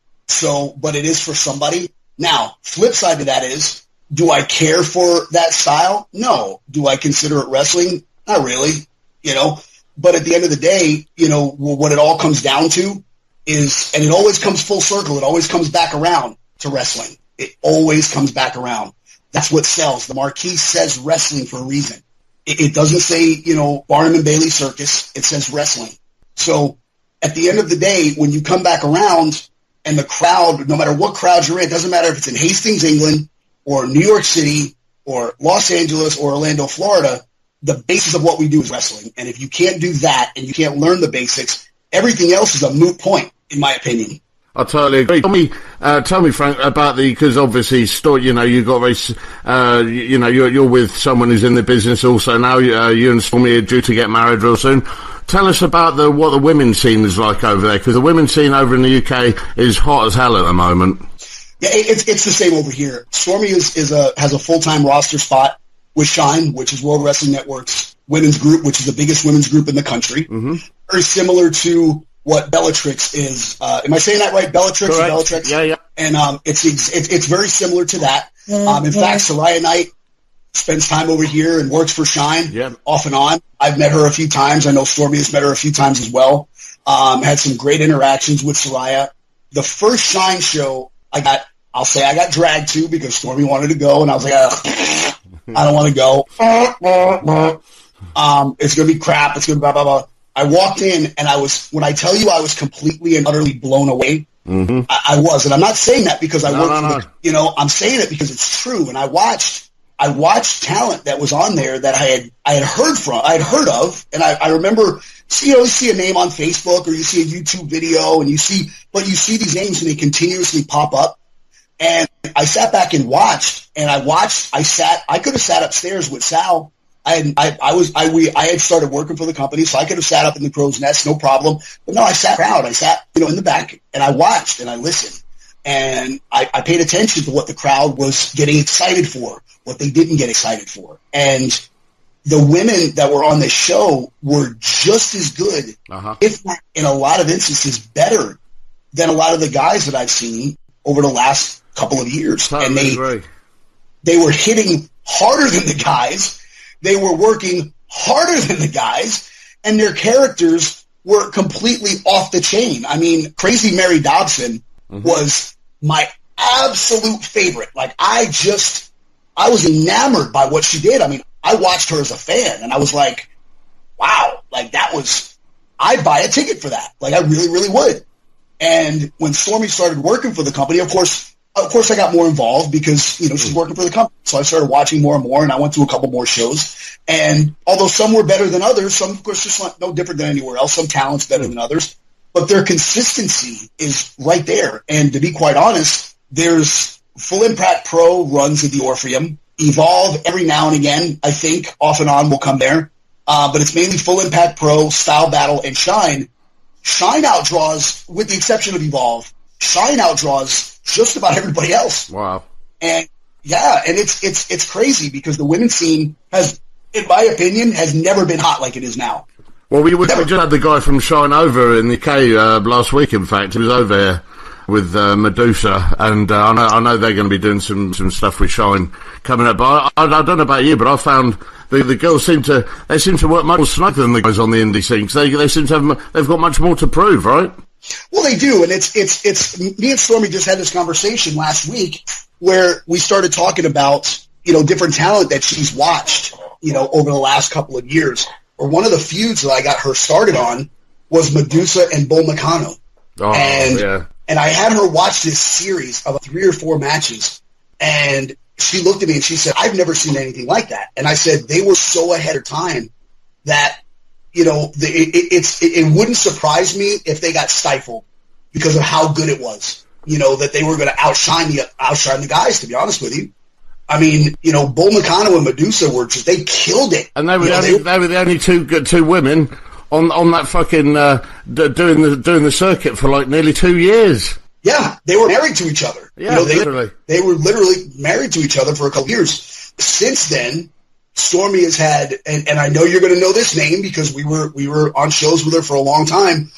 but it is for somebody. Now, flip side to that is, do I care for that style? No. Do I consider it wrestling? Not really. You know, But at the end of the day, what it all comes down to is, and it always comes full circle, it always comes back around to wrestling. It always comes back around. That's what sells. The marquee says wrestling for a reason. It doesn't say, Barnum and Bailey Circus. It says wrestling. So at the end of the day, when you come back around and the crowd, no matter what crowd you're in, it doesn't matter if it's in Hastings, England, or New York City, or Los Angeles, or Orlando, Florida, the basis of what we do is wrestling. And if you can't do that and you can't learn the basics, everything else is a moot point, in my opinion. I totally agree. Tell me, Frank, about because obviously, you've got very, you're with someone who's in the business also now. You and Stormy are due to get married real soon. Tell us about what the women's scene is like over there, because the women's scene over in the UK is hot as hell at the moment. Yeah, it's the same over here. Stormy has a full-time roster spot with Shine, which is World Wrestling Network's women's group, which is the biggest women's group in the country. Mm-hmm. Very similar to what Bellatrix is. Am I saying that right? Bellatrix? Correct. Bellatrix? Yeah. And it's very similar to that. In fact, Soraya Knight spends time over here and works for Shine off and on. I've met her a few times. I know Stormy has met her a few times as well. Had some great interactions with Soraya. The first Shine show I'll say I got dragged to because Stormy wanted to go, and I was like, I don't want to go. It's going to be crap. It's going to be blah, blah, blah. I walked in, and when I tell you I was completely and utterly blown away, mm-hmm. I was. And I'm not saying that because I work for I'm saying it because it's true. And I watched talent that was on there that I had heard of, and I remember, you see a name on Facebook or you see a YouTube video, and you see these names and they continuously pop up. And I sat back and watched, I could have sat upstairs with Sal. I had started working for the company, so I could have sat up in the crow's nest, no problem. But no, I sat around. I sat, in the back, and I watched and I listened. And I paid attention to what the crowd was getting excited for, what they didn't get excited for. And the women that were on this show were just as good, if not in a lot of instances better than a lot of the guys that I've seen over the last couple of years. And they were hitting harder than the guys. They were working harder than the guys, and their characters were completely off the chain. I mean, Crazy Mary Dobson was my absolute favorite. Like, I was enamored by what she did. I mean, I watched her as a fan, and I was like, wow, like I'd buy a ticket for that. Like, I really, really would. And when Stormy started working for the company, of course, I got more involved because, she's working for the company. So I started watching more and more, and I went to a couple more shows. And although some were better than others, some, of course, just no different than anywhere else. Some talent's better than others. But their consistency is right there. And to be quite honest, there's Full Impact Pro runs at the Orpheum. Evolve every now and again, I think, off and on will come there. But it's mainly Full Impact Pro, Style Battle, and Shine. Shine outdraws, with the exception of Evolve, Shine outdraws just about everybody else. Wow. And and it's crazy because the women's scene has, in my opinion, has never been hot like it is now. Well, we just had the guy from Shine over in the UK last week, in fact. He was over here with Medusa, and I know they're going to be doing some stuff with Shine coming up. But I don't know about you, but I found the girls seem to work much more snug than the guys on the indie scene, because they seem to they've got much more to prove, right? Well, they do, and it's me and Stormy just had this conversation last week where we started talking about different talent that she's watched over the last couple of years. Or one of the feuds that I got her started on was Medusa and Bull Nakano. And I had her watch this series of 3 or 4 matches, and she looked at me and she said, I've never seen anything like that. And I said, they were so ahead of time that, it wouldn't surprise me if they got stifled because of how good it was, that they were going to outshine the guys, to be honest with you. I mean, Bull Nakano and Medusa they killed it. And they were the only two women on that fucking doing the circuit for like nearly 2 years. Yeah, they were married to each other. Yeah, literally. They were literally married to each other for a couple years. Since then, Stormy has had, and I know you're going to know this name because we were on shows with her for a long time.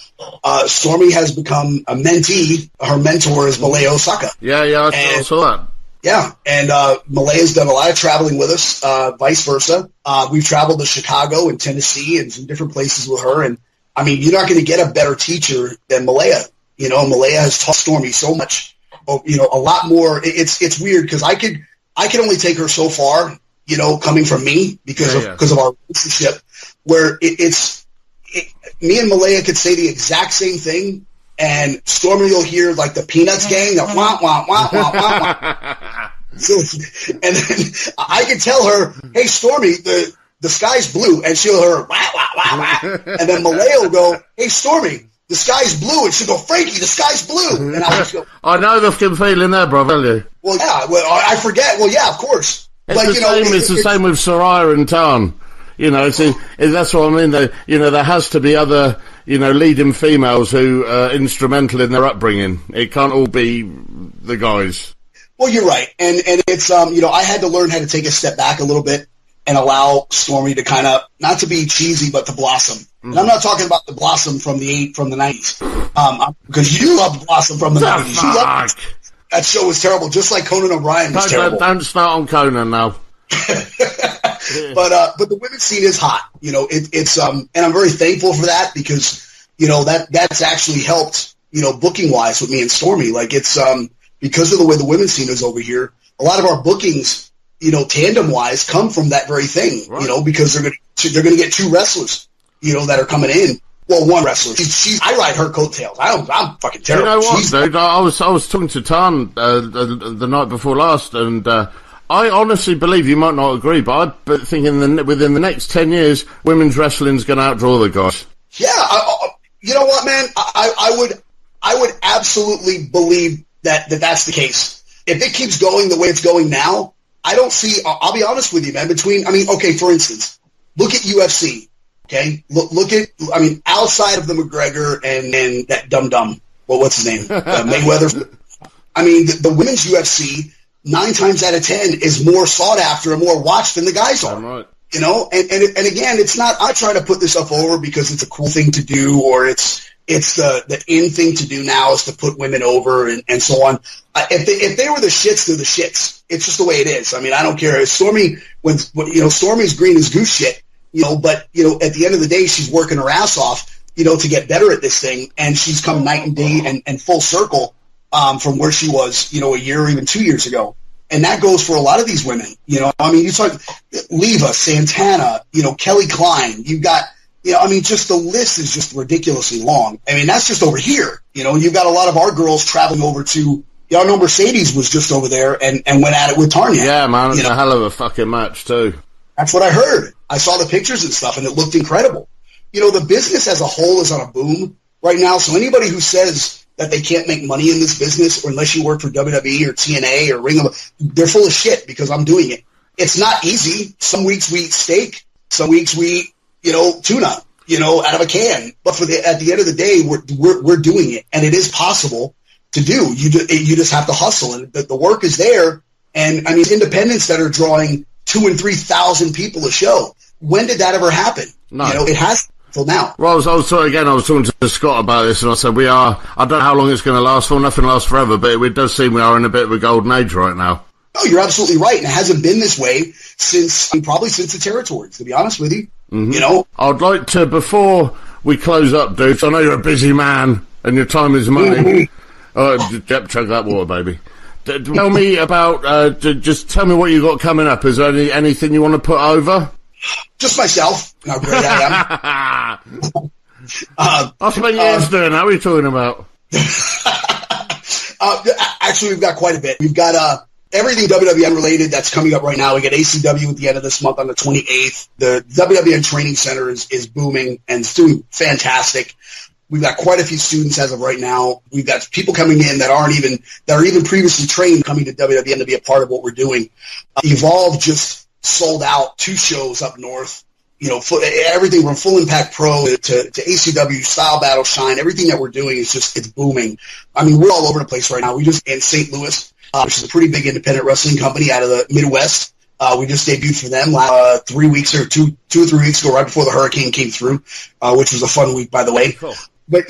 Stormy has become a mentee. Her mentor is Malay Osaka. Yeah, I saw that. Yeah, and Malaya's done a lot of traveling with us, vice versa. We've traveled to Chicago and Tennessee and some different places with her. And, I mean, you're not going to get a better teacher than Malaya. You know, Malaya has taught Stormy so much, you know, a lot more. It's weird because I could only take her so far, you know, coming from me because of our relationship, where me and Malaya could say the exact same thing, and Stormy will hear like the Peanuts gang, the wah wah wah wah wah wah. So, and then I can tell her, "Hey, Stormy, the sky's blue," and she'll hear wah wah wah wah, and then Malaya will go, "Hey, Stormy, the sky's blue," and she'll go, "Frankie, the sky's blue," and I'll just go, "I know the fucking feeling there, bro, tell you." Well, yeah, I forget. Well, yeah, of course. It's the same with Soraya and Tarn. You know, that's what I mean. There has to be other, you know, leading females who are instrumental in their upbringing. It can't all be the guys. Well, you're right, and it's you know, I had to learn how to take a step back a little bit and allow Stormy to kind of, not to be cheesy, but to blossom. And I'm not talking about the blossom from the 90s, because you love Blossom from the 90s. You love that show was terrible, just like Conan O'Brien was terrible. Don't start on Conan now. But the women's scene is hot. You know, it's and I'm very thankful for that because, you know, that's actually helped, you know, booking wise with me and Stormy. Like it's because of the way the women's scene is over here, a lot of our bookings, you know, tandem wise come from that very thing. Right. You know, because they're gonna get two wrestlers, you know, that are coming in. Well, one wrestler. I ride her coattails. I'm fucking terrible. You know what, dude? I was talking to Tarn the night before last, and I honestly believe, you might not agree, but I'm thinking within the next 10 years, women's wrestling's going to outdraw the guys. Yeah, you know what, man? I would absolutely believe that's the case. If it keeps going the way it's going now, I don't see. I'll be honest with you, man. Okay, for instance, look at UFC. Okay, look at. I mean, outside of the McGregor and that dum-dum. Well, what's his name? Mayweather. I mean, the women's UFC 9 times out of 10 is more sought after and more watched than the guys are. Right. You know, and again, it's not. I try to put this up over because it's a cool thing to do, or it's the in thing to do now is to put women over and so on. If they were the shits, they're the shits. It's just the way it is. I mean, I don't care. Stormy, when you know, Stormy's green as goose shit. You know, but, you know, at the end of the day, she's working her ass off, you know, to get better at this thing. And she's come night and day and full circle from where she was, you know, a year or even 2 years ago. And that goes for a lot of these women. You know, I mean, you talk Leva, Santana, you know, Kelly Klein. You've got, you know, I mean, just the list is just ridiculously long. I mean, that's just over here. You know, you've got a lot of our girls traveling over to, y'all know Mercedes was just over there and went at it with Tanya. Yeah, man, it's a hell of a fucking match, too. That's what I heard. I saw the pictures and stuff, and it looked incredible. You know, the business as a whole is on a boom right now, so anybody who says that they can't make money in this business, or unless you work for WWE or TNA or Ring of, they're full of shit because I'm doing it. It's not easy. Some weeks we eat steak. Some weeks we eat, you know, tuna, you know, out of a can. But at the end of the day, we're doing it, and it is possible to do. You just have to hustle, and the work is there. And, I mean, independents that are drawing 2,000 and 3,000 people a show. When did that ever happen? No. You know, it has until now. Well, I was talking to Scott about this, and I said, I don't know how long it's going to last for. Nothing lasts forever, but it does seem we are in a bit of a golden age right now. No, you're absolutely right, and it hasn't been this way probably since the territories, to be honest with you. Mm-hmm. You know? I'd like to, before we close up, dude, I know you're a busy man, and your time is money. Chug that water, baby. Tell me about, just tell me what you got coming up. Is there anything you want to put over? Just myself, how great I am. I spent years doing that. What are you talking about? Actually, we've got quite a bit. We've got everything WWN related that's coming up right now. We got ACW at the end of this month on the 28th. The WWN Training Center is booming and it's doing fantastic. We've got quite a few students as of right now. We've got people coming in that are even previously trained coming to WWN to be a part of what we're doing. Evolve just sold out 2 shows up north. You know, everything from Full Impact Pro to ACW, Style Battle, Shine. Everything that we're doing is it's booming. I mean, we're all over the place right now. We just in St. Louis, which is a pretty big independent wrestling company out of the Midwest. We just debuted for them 2 or 3 weeks ago, right before the hurricane came through, which was a fun week, by the way. Cool. But,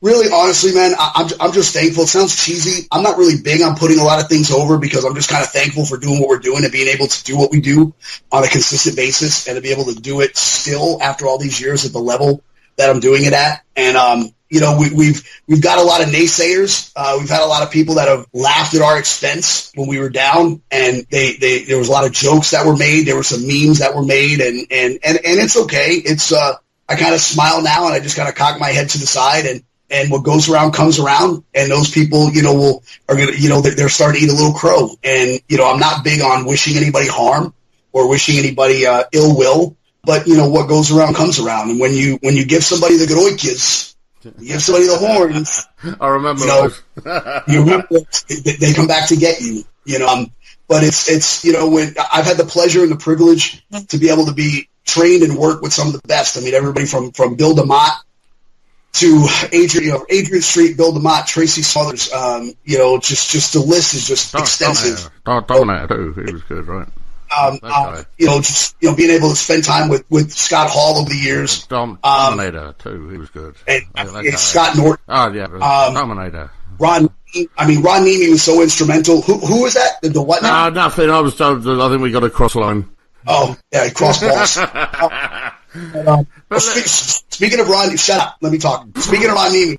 really, honestly, man, I'm just thankful. It sounds cheesy. I'm not really big on putting a lot of things over because I'm just kind of thankful for doing what we're doing and being able to do what we do on a consistent basis and to be able to do it still after all these years at the level that I'm doing it at. And, we've got a lot of naysayers. We've had a lot of people that have laughed at our expense when we were down, and there was a lot of jokes that were made. There were some memes that were made, and it's okay. It's I kind of smile now, and I just kind of cock my head to the side, and what goes around comes around, and those people, they're starting to eat a little crow. And, I'm not big on wishing anybody harm or wishing anybody ill will, but, what goes around comes around. And when you give somebody the groikes, you give somebody the horns, I remember those. they come back to get you, but it's when I've had the pleasure and the privilege to be able to be trained and work with some of the best. I mean, everybody from Bill DeMott to Adrian Street, Bill DeMott, Tracy Smothers, just the list is just extensive. Dominator too, he was good, right? Being able to spend time with Scott Hall over the years. Dominator too, he was good. And Scott Norton. Oh yeah, Dominator. Ron Nemi was so instrumental. Who was that? The what now? Nothing. I was told. I think we got a cross line. Oh yeah, cross balls. Speaking of Ron, shut up. Let me talk. Speaking of Ron Nemi.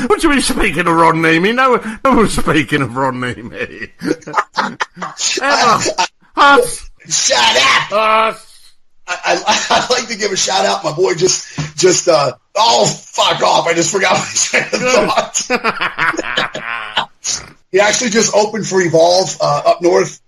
What do you mean speaking of Ron Nemi? No one's speaking of Ron Nemi. Shut up. I'd like to give a shout out. My boy just fuck off. I just forgot my train of thought. He actually just opened for Evolve up north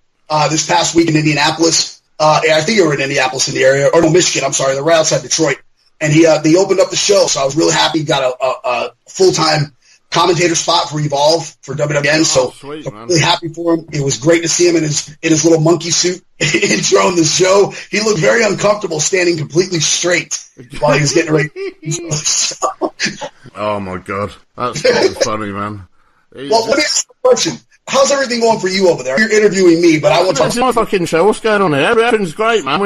this past week in Indianapolis. I think you were in Indianapolis in the area, or no, Michigan. I'm sorry, they're right outside Detroit. And he opened up the show, so I was really happy. He got a full-time commentator spot for Evolve for WWN. So sweet, I'm really happy for him. It was great to see him in his little monkey suit introing the show. He looked very uncomfortable standing completely straight while he was getting ready. Oh my god, that's funny, man. Well, let me ask you a question. How's everything going for you over there? You're interviewing me, but I want to talk. It's my fucking show. What's going on here? Everything's great, man.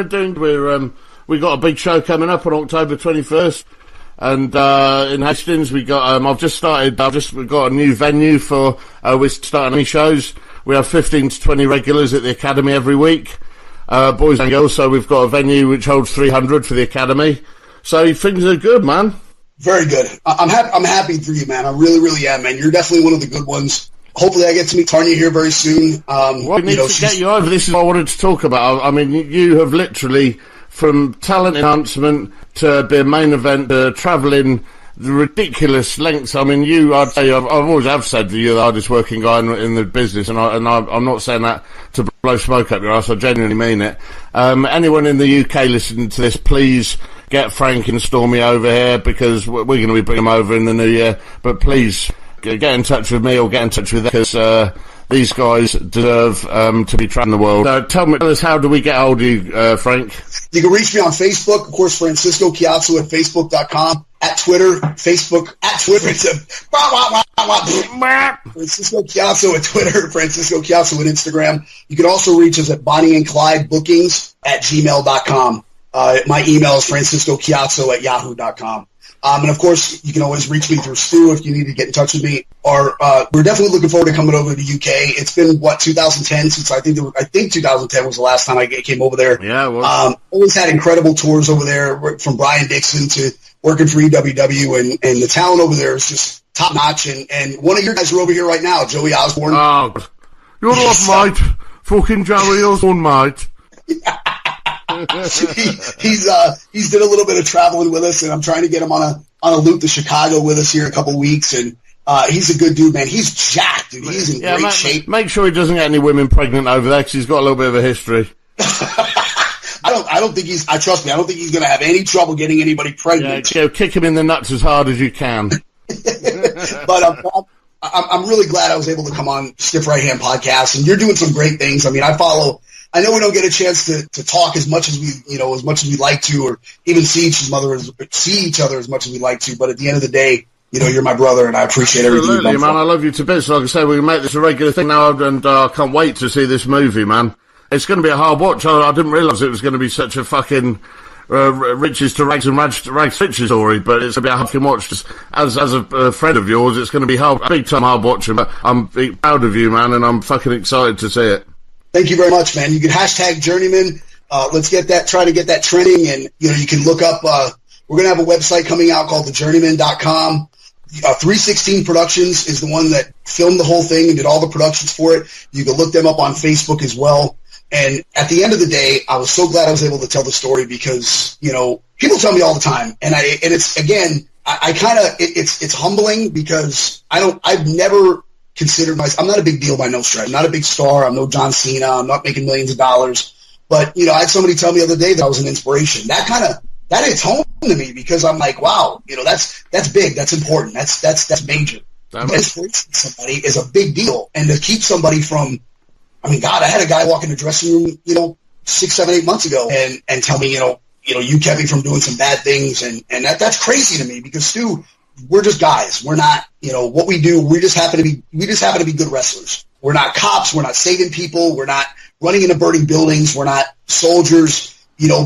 We got a big show coming up on October 21st, and in Hastings we got. We've got a new venue for. We're starting any shows. We have 15 to 20 regulars at the Academy every week, boys and girls. So we've got a venue which holds 300 for the Academy. So things are good, man. Very good. I'm happy for you, man. I really, really am, man. You're definitely one of the good ones. Hopefully I get to meet Tanya here very soon. We need to get you over. This is what I wanted to talk about. I mean, you have literally, from talent enhancement to be a main event to travelling the ridiculous lengths. I mean, I'd say, I've always said that you're the hardest working guy in the business, and I'm not saying that to blow smoke up your ass. I genuinely mean it. Anyone in the UK listening to this, please get Frank and Stormy over here, because we're going to be bringing them over in the new year. But please, get in touch with me or get in touch with them, because these guys deserve to be traveling the world. Tell us, how do we get hold of you, Frank? You can reach me on Facebook, of course, Francisco Ciatso at Facebook.com, at Twitter, Facebook, at Twitter, Francisco Ciatso at Twitter, Francisco Ciatso at Instagram. You can also reach us at Bonnie and Clyde Bookings at gmail.com. My email is franciscociatso at yahoo.com. And of course, you can always reach me through Stu if you need to get in touch with me. Or we're definitely looking forward to coming over to the UK. It's been 2010 since I think 2010 was the last time I came over there. Yeah, well, always had incredible tours over there, from Brian Dixon to working for EWW, and the talent over there is just top notch. And one of your guys are over here right now, Joey Osborne. Oh, you're off, mate. Fucking Joey Osborne, mate. He's did a little bit of traveling with us, and I'm trying to get him on a loop to Chicago with us here in a couple weeks. And he's a good dude, man. He's jacked, dude. He's in great shape. Make sure he doesn't get any women pregnant over there, because he's got a little bit of a history. I don't think he's. Trust me, I don't think he's going to have any trouble getting anybody pregnant. Yeah, kick him in the nuts as hard as you can. But I'm really glad I was able to come on Stiff Right Hand Podcast, and you're doing some great things. I mean, I know we don't get a chance to talk as much as we'd like to, or even see each other as much as we'd like to. But at the end of the day, you're my brother, and I appreciate everything you've done. Absolutely, man. I love you to bits. Like I say, we can make this a regular thing now, and I can't wait to see this movie, man. It's going to be a hard watch. I didn't realise it was going to be such a fucking riches to rags and rags to riches story, but it's going to be a hard fucking watch. Just as a friend of yours, it's going to be big time hard watching, but I'm proud of you, man, and I'm fucking excited to see it. Thank you very much, man. You can hashtag Journeyman. Let's try to get that trending, and you can look up. We're going to have a website coming out called thejourneyman.com. 316 Productions is the one that filmed the whole thing and did all the productions for it. You can look them up on Facebook as well. And at the end of the day, I was so glad I was able to tell the story because, people tell me all the time. And it's humbling because I've never considered myself, I'm not a big deal by no stretch. I'm not a big star. I'm no John Cena. I'm not making millions of dollars. But, I had somebody tell me the other day that I was an inspiration. That hits home to me because I'm like, wow, that's big. That's important. That's major. Inspiration somebody is a big deal. And to keep somebody from, God, I had a guy walk in the dressing room, 6, 7, 8 months ago and tell me, you kept me from doing some bad things. And that's crazy to me because, Stu, we're just guys. We're not, what we do, we just happen to be good wrestlers. We're not cops. We're not saving people. We're not running into burning buildings. We're not soldiers,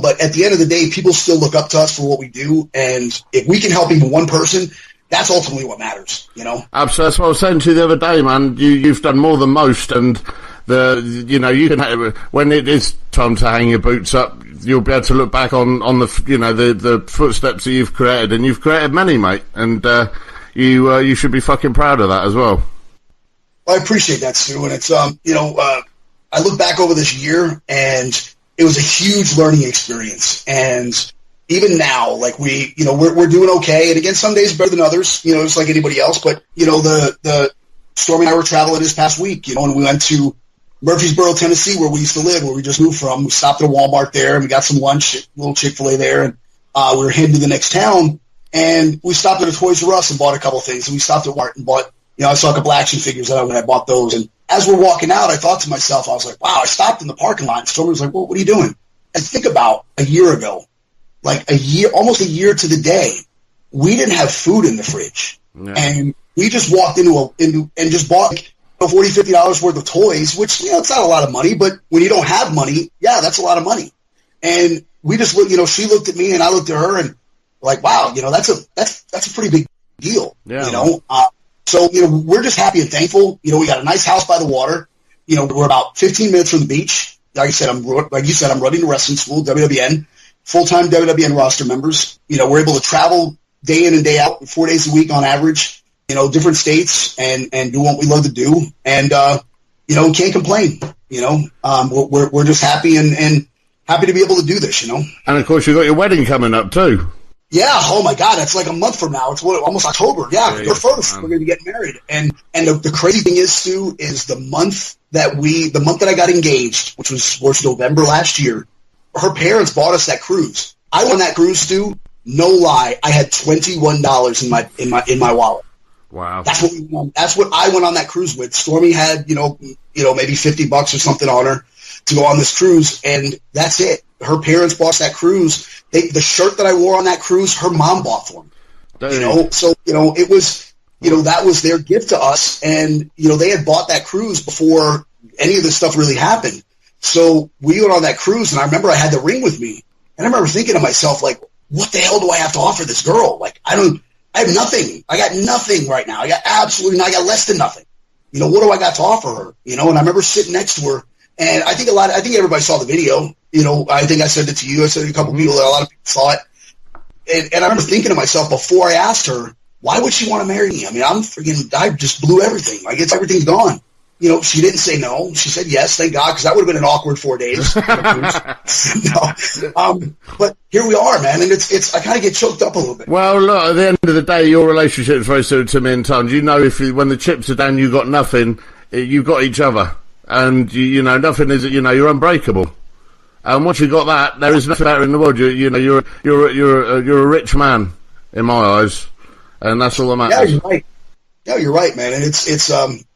but at the end of the day, people still look up to us for what we do. And if we can help even one person, that's ultimately what matters, Absolutely. That's what I was saying to you the other day, man. You've done more than most, and you can, when it is time to hang your boots up, you'll be able to look back on the the footsteps that you've created, and you've created many, mate, and you should be fucking proud of that as well. I appreciate that, Stu, and it's I look back over this year, and it was a huge learning experience, and even now, like we're doing okay, and again, some days are better than others, just like anybody else. But the Stormy and I were traveling this past week, and we went to Murfreesboro, Tennessee, where we used to live, where we just moved from. We stopped at a Walmart there, and we got some lunch, a little Chick-fil-A there, and we were heading to the next town, and we stopped at a Toys R Us and bought a couple things, and we stopped at Walmart and bought, I saw a couple action figures that I bought those, and as we're walking out, I thought to myself, I was like, wow, I stopped in the parking lot, and Stormy was like, well, what are you doing? And think about a year ago, almost a year to the day, we didn't have food in the fridge, and we just walked into and just bought $40, $50 worth of toys, which, it's not a lot of money, but when you don't have money, that's a lot of money. And we just looked, she looked at me and I looked at her and like, wow, that's a pretty big deal, So, we're just happy and thankful. We got a nice house by the water. We're about 15 minutes from the beach. Like you said, I'm running the wrestling school, WWN, full-time WWN roster members. We're able to travel day in and day out, 4 days a week on average, different states and do what we love to do. And, can't complain, we're just happy and happy to be able to do this, And of course, you've got your wedding coming up too. Yeah. Oh my God. That's like a month from now. It's almost October. Yeah. We're first. We're going to be getting married. And the crazy thing is, Stu, is the month that I got engaged, which was November last year, her parents bought us that cruise. I went on that cruise, Stu. No lie. I had $21 in my wallet. Wow. That's what I went on that cruise with. Stormy had, maybe $50 or something on her to go on this cruise. And that's it. Her parents bought that cruise. The shirt that I wore on that cruise, her mom bought for me. So it was, that was their gift to us, and they had bought that cruise before any of this stuff really happened. So we went on that cruise, and I remember I had the ring with me, and I remember thinking to myself, like, what the hell do I have to offer this girl? Like, I have nothing. I got nothing right now. I got less than nothing. What do I got to offer her? And I remember sitting next to her. And I think everybody saw the video. I think I said it to you. I said it to a couple of people. A lot of people saw it. And I remember thinking to myself before I asked her, why would she want to marry me? I mean, I just blew everything. Like, everything's gone. She didn't say no. She said yes, thank God, because that would have been an awkward 4 days. But here we are, man, and it's I kind of get choked up a little bit. Well, look, at the end of the day, your relationship is very similar to me and Tom. When the chips are down, you've got nothing, you've got each other. And, nothing is, you're unbreakable. And once you've got that, there is nothing better in the world. You're a rich man, in my eyes. And that's all that matters. Yeah, you're right. Yeah, you're right, man. And it's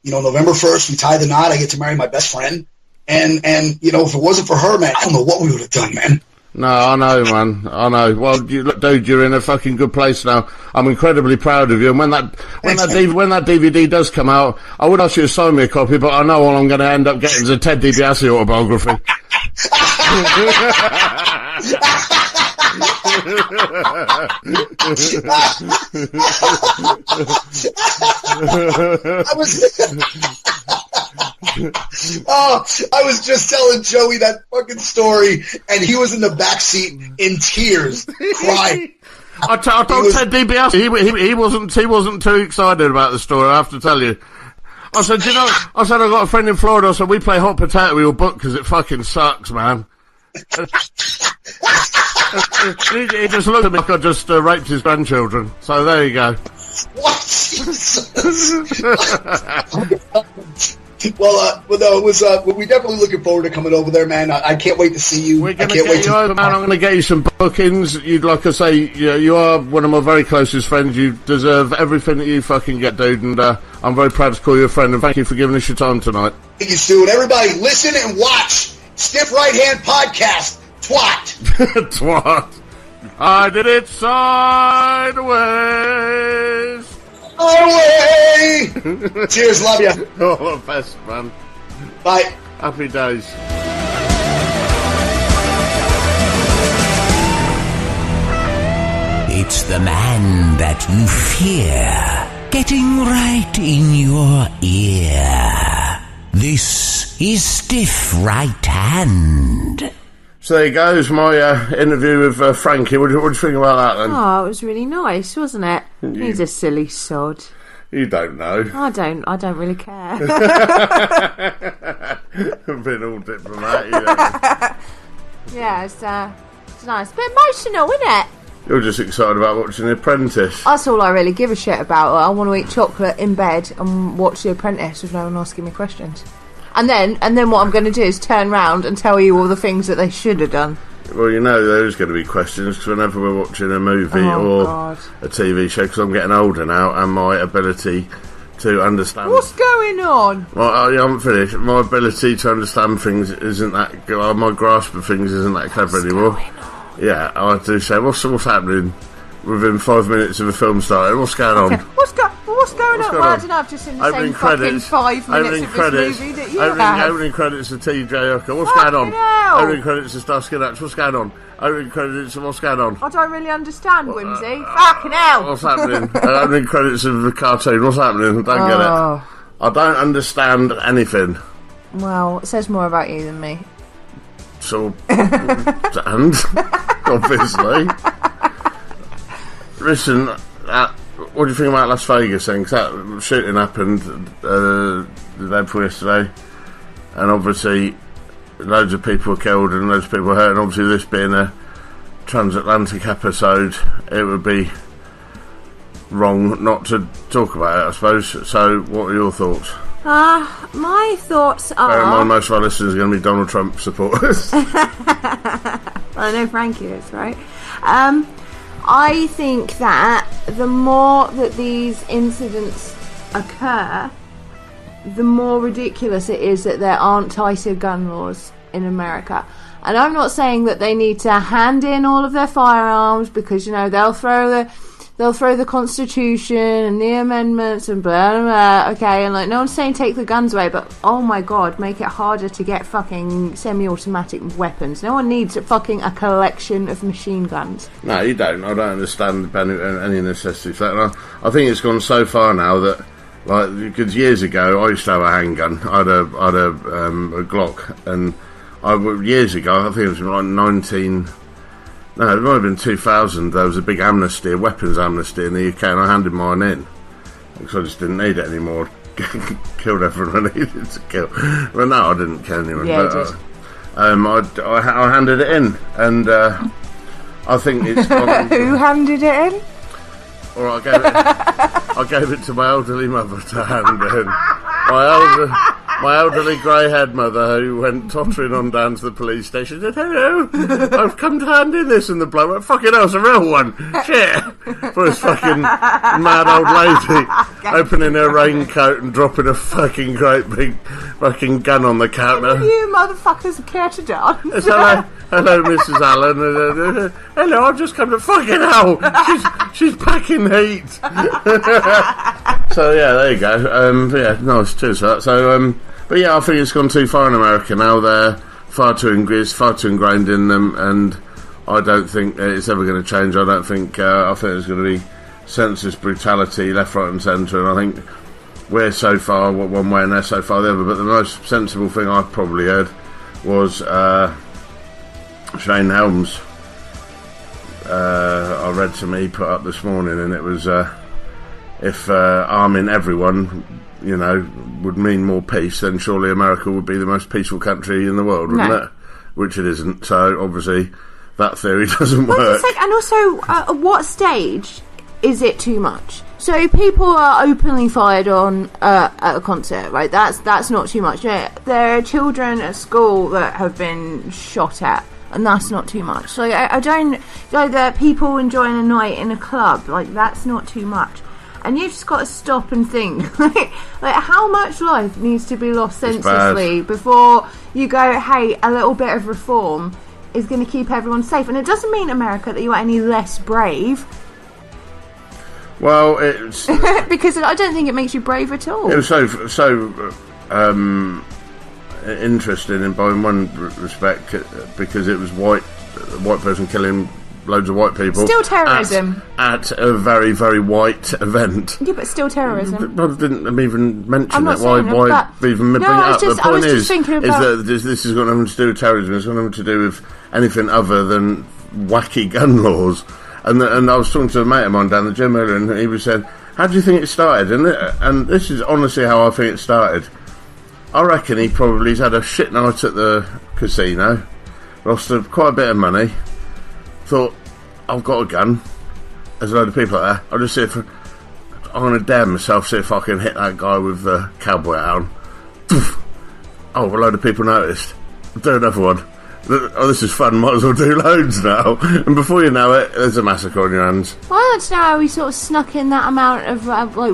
November 1st, we tie the knot. I get to marry my best friend. And if it wasn't for her, man, I don't know what we would have done, man. No, I know, man. I know. Well, look, dude, you're in a fucking good place now. I'm incredibly proud of you. And when that DVD does come out, I would ask you to sign me a copy, but I know all I'm going to end up getting is a Ted DiBiase autobiography. I was just telling Joey that fucking story, and he was in the back seat in tears, crying. I told Ted DiBiase he wasn't too excited about the story. I have to tell you. I said, I got a friend in Florida. I said, we play hot potato with your book because it fucking sucks, man. He just looked at me like I just raped his grandchildren. So there you go. What? Well, no, it was. We're definitely looking forward to coming over there, man. I can't wait to see you. We're going to get you over, man. I'm going to get you some bookings. You'd like I say, you are one of my very closest friends. You deserve everything that you fucking get, dude. And I'm very proud to call you a friend. And thank you for giving us your time tonight. Thank you, Stu. And everybody, listen and watch Stiff Right Hand Podcast. Twat. Twat. I did it sideways. Away! Cheers, love you. All the best, man. Bye. Happy days. It's the man that you fear, getting right in your ear. This is Stiff Right Hand. So there goes my interview with Frankie. What do you think about that then? Oh, it was really nice, wasn't it? He's a silly sod. You don't know. I don't really care. I've been all diplomatic. Yeah, it's nice. A bit emotional, isn't it? You're just excited about watching The Apprentice. That's all I really give a shit about. I want to eat chocolate in bed and watch The Apprentice with no one asking me questions. And then what I'm going to do is turn round and tell you all the things that they should have done. Well, there's going to be questions because whenever we're watching a movie a TV show, because I'm getting older now and my ability to understand... What's going on? Well, I haven't finished. My ability to understand things isn't that good. My grasp of things isn't that clever anymore. Yeah, I do say, what's happening within 5 minutes of the film starting? What's going on? What's going on? Well, I don't know, I've just seen the opening same credits, fucking 5 minutes of this movie that you have. Opening credits of TJ Hooker. What's going on? Opening credits of Starsky and Hutch. What's going on? Opening credits of what's going on? I don't really understand, Whimsy. Fucking hell! What's happening? Opening credits of the cartoon. What's happening? I don't get it. I don't understand anything. Well, it says more about you than me. So, and obviously, listen. What do you think about Las Vegas then? 'Cause that shooting happened the day before yesterday, and obviously loads of people were killed and loads of people were hurt, and obviously this being a transatlantic episode, it would be wrong not to talk about it, I suppose. So what are your thoughts? My thoughts are... Bear in mind, most of our listeners are going to be Donald Trump supporters. Well, I know Frankie is, right? I think that the more that these incidents occur, the more ridiculous it is that there aren't tighter gun laws in America. And I'm not saying that they need to hand in all of their firearms because, they'll throw the Constitution and the amendments and blah, blah, blah. Okay, and no one's saying take the guns away, but oh my god, make it harder to get fucking semi-automatic weapons. No one needs a collection of machine guns. No, you don't. I don't understand any necessity for that. And I think it's gone so far now that, because years ago I used to have a handgun. I had a Glock, and years ago, I think it was like 19... No, it might have been 2000. There was a big amnesty, a weapons amnesty in the UK, and I handed mine in because I just didn't need it anymore. Killed everyone I needed to kill. Well, no, I didn't kill anyone. Yeah, but I handed it in, and I think it's. Who handed it in? Or I gave it to my elderly mother to hand in. My elderly grey-haired mother, who went tottering on down to the police station, said, "Hello, I've come to hand in this," and the bloke went, "Fucking hell, it's a real one, shit!" For this fucking mad old lady opening her raincoat and dropping a fucking great big fucking gun on the counter. You motherfuckers care to dance? Yes, hello, Mrs. Allen. Hello, I've just come to fucking hell. She's packing heat. So yeah, there you go. Yeah, nice. Cheers for that. So but yeah, I think it's gone too far in America now. They're far too ingrained in them, and I don't think it's ever going to change. I think there's going to be senseless brutality left, right and centre, and I think we're so far one way and they're so far the other. But the most sensible thing I probably heard was Shane Helms. I read some he put up this morning, and it was if arming everyone, would mean more peace, then surely America would be the most peaceful country in the world, wouldn't it? Which it isn't. So obviously that theory doesn't work. And also, at what stage is it too much? So people are openly fired on at a concert, right? That's not too much. There are children at school that have been shot at, and that's not too much. So I don't like that people enjoying a night in a club, like that's not too much. And you've just got to stop and think, like how much life needs to be lost senselessly before you go, hey, a little bit of reform is going to keep everyone safe. And it doesn't mean, America, that you are any less brave. Well, it's because I don't think it makes you brave at all. It was so interesting in one respect because it was a white person killing loads of white people. Still terrorism at a very, very white event. Yeah, but still terrorism. I didn't even mention it. Why even bring it up? The point is that this has got nothing to do with terrorism. It's got nothing to do with anything other than wacky gun laws. And I was talking to a mate of mine down the gym earlier, and he was saying, "How do you think it started?" And this is honestly how I think it started. I reckon he's had a shit night at the casino, lost quite a bit of money. Thought, I've got a gun. There's a load of people out there. I'll just see if I'm going to dare myself, see if I can hit that guy with the cowboy hat on. Oh, a load of people noticed. I'll do another one. Oh, this is fun, might as well do loads now. And before you know it, there's a massacre on your hands. Well, I don't know how we sort of snuck in that amount of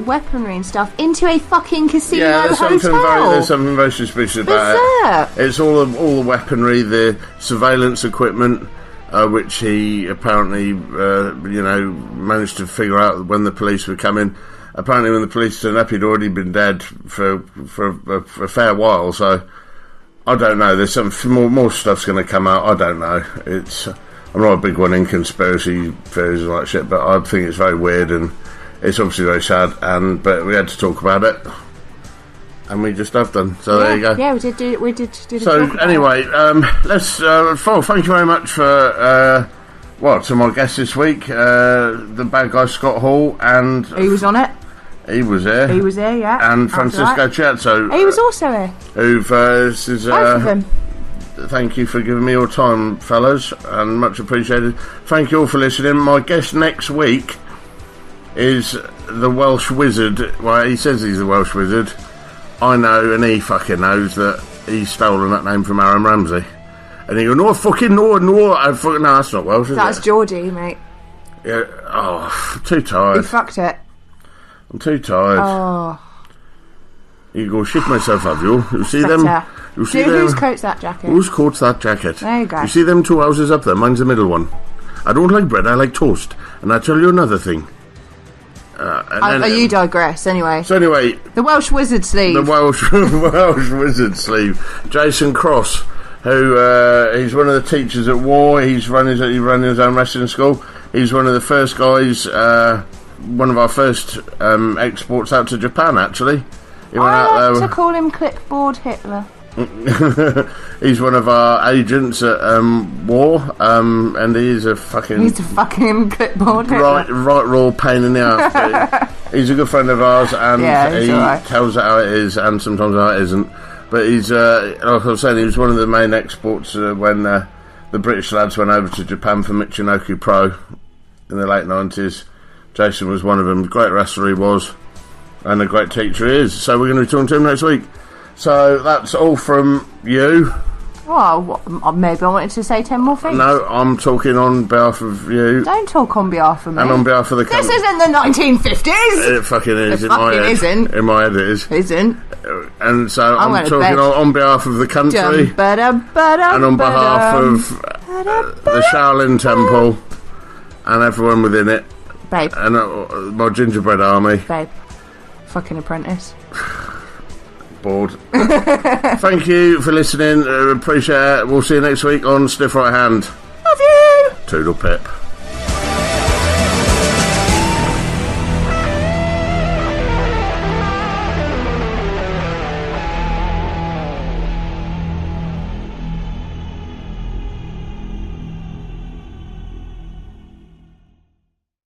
weaponry and stuff into a fucking casino hotel. There's something very suspicious about it. It's all the weaponry, the surveillance equipment, which he apparently, managed to figure out when the police were coming. Apparently when the police turned up, he'd already been dead for a fair while, so I don't know. There's some more stuff's going to come out. I don't know. I'm not a big one in conspiracy theories and like shit, but I think it's very weird and it's obviously very sad. But we had to talk about it, and we just have done. So there you go. Yeah, we did. So anyway, let's. Thank you very much for to my guest this week, the bad guy Scott Hall, and he was on it. He was there. He was there, yeah. And Francisco Ciatso. He was also here. Both of them. Thank you for giving me your time, fellas, and much appreciated. Thank you all for listening. My guest next week is the Welsh Wizard. Well, he says he's the Welsh Wizard. I know, and he fucking knows that he's stolen that name from Aaron Ramsey. And he goes, no, that's not Welsh, is That's Geordie, mate. Yeah. Oh, too tired. He fucked it. I'm too tired. Oh. You go shit myself, have you? You see them? You see them? Whose coat's that jacket? Whose coat's that jacket? There you go. You see them two houses up there? Mine's the middle one. I don't like bread, I like toast. And I tell you another thing. You digress, anyway. So anyway... The Welsh Wizard sleeve. The Welsh Wizard sleeve. Jason Cross, who he's one of the teachers at War. He ran his own wrestling school. He's one of the first guys... one of our first exports out to Japan, actually. He went out there. I like to call him Clipboard Hitler. He's one of our agents at War, and he's a fucking... He's a fucking Clipboard Hitler. Right raw pain in the ass. He's a good friend of ours, and he tells it how it is, and sometimes how it isn't. But he's, like I was saying, he was one of the main exports when the British lads went over to Japan for Michinoku Pro in the late 90s. Jason was one of them. Great wrestler he was, and a great teacher he is. So we're going to be talking to him next week. So that's all from you. Well, maybe I wanted to say 10 more things. No, I'm talking on behalf of you. Don't talk on behalf of me. And on behalf of the company. This isn't the 1950s! It fucking is. It fucking isn't. In my head it is. Isn't. And so I'm talking on behalf of the country. And on behalf of the Shaolin Temple and everyone within it. Babe. And my gingerbread army. Babe. Fucking apprentice. Bored. Thank you for listening. Appreciate it. We'll see you next week on Stiff Right Hand. Love you! Toodle pip.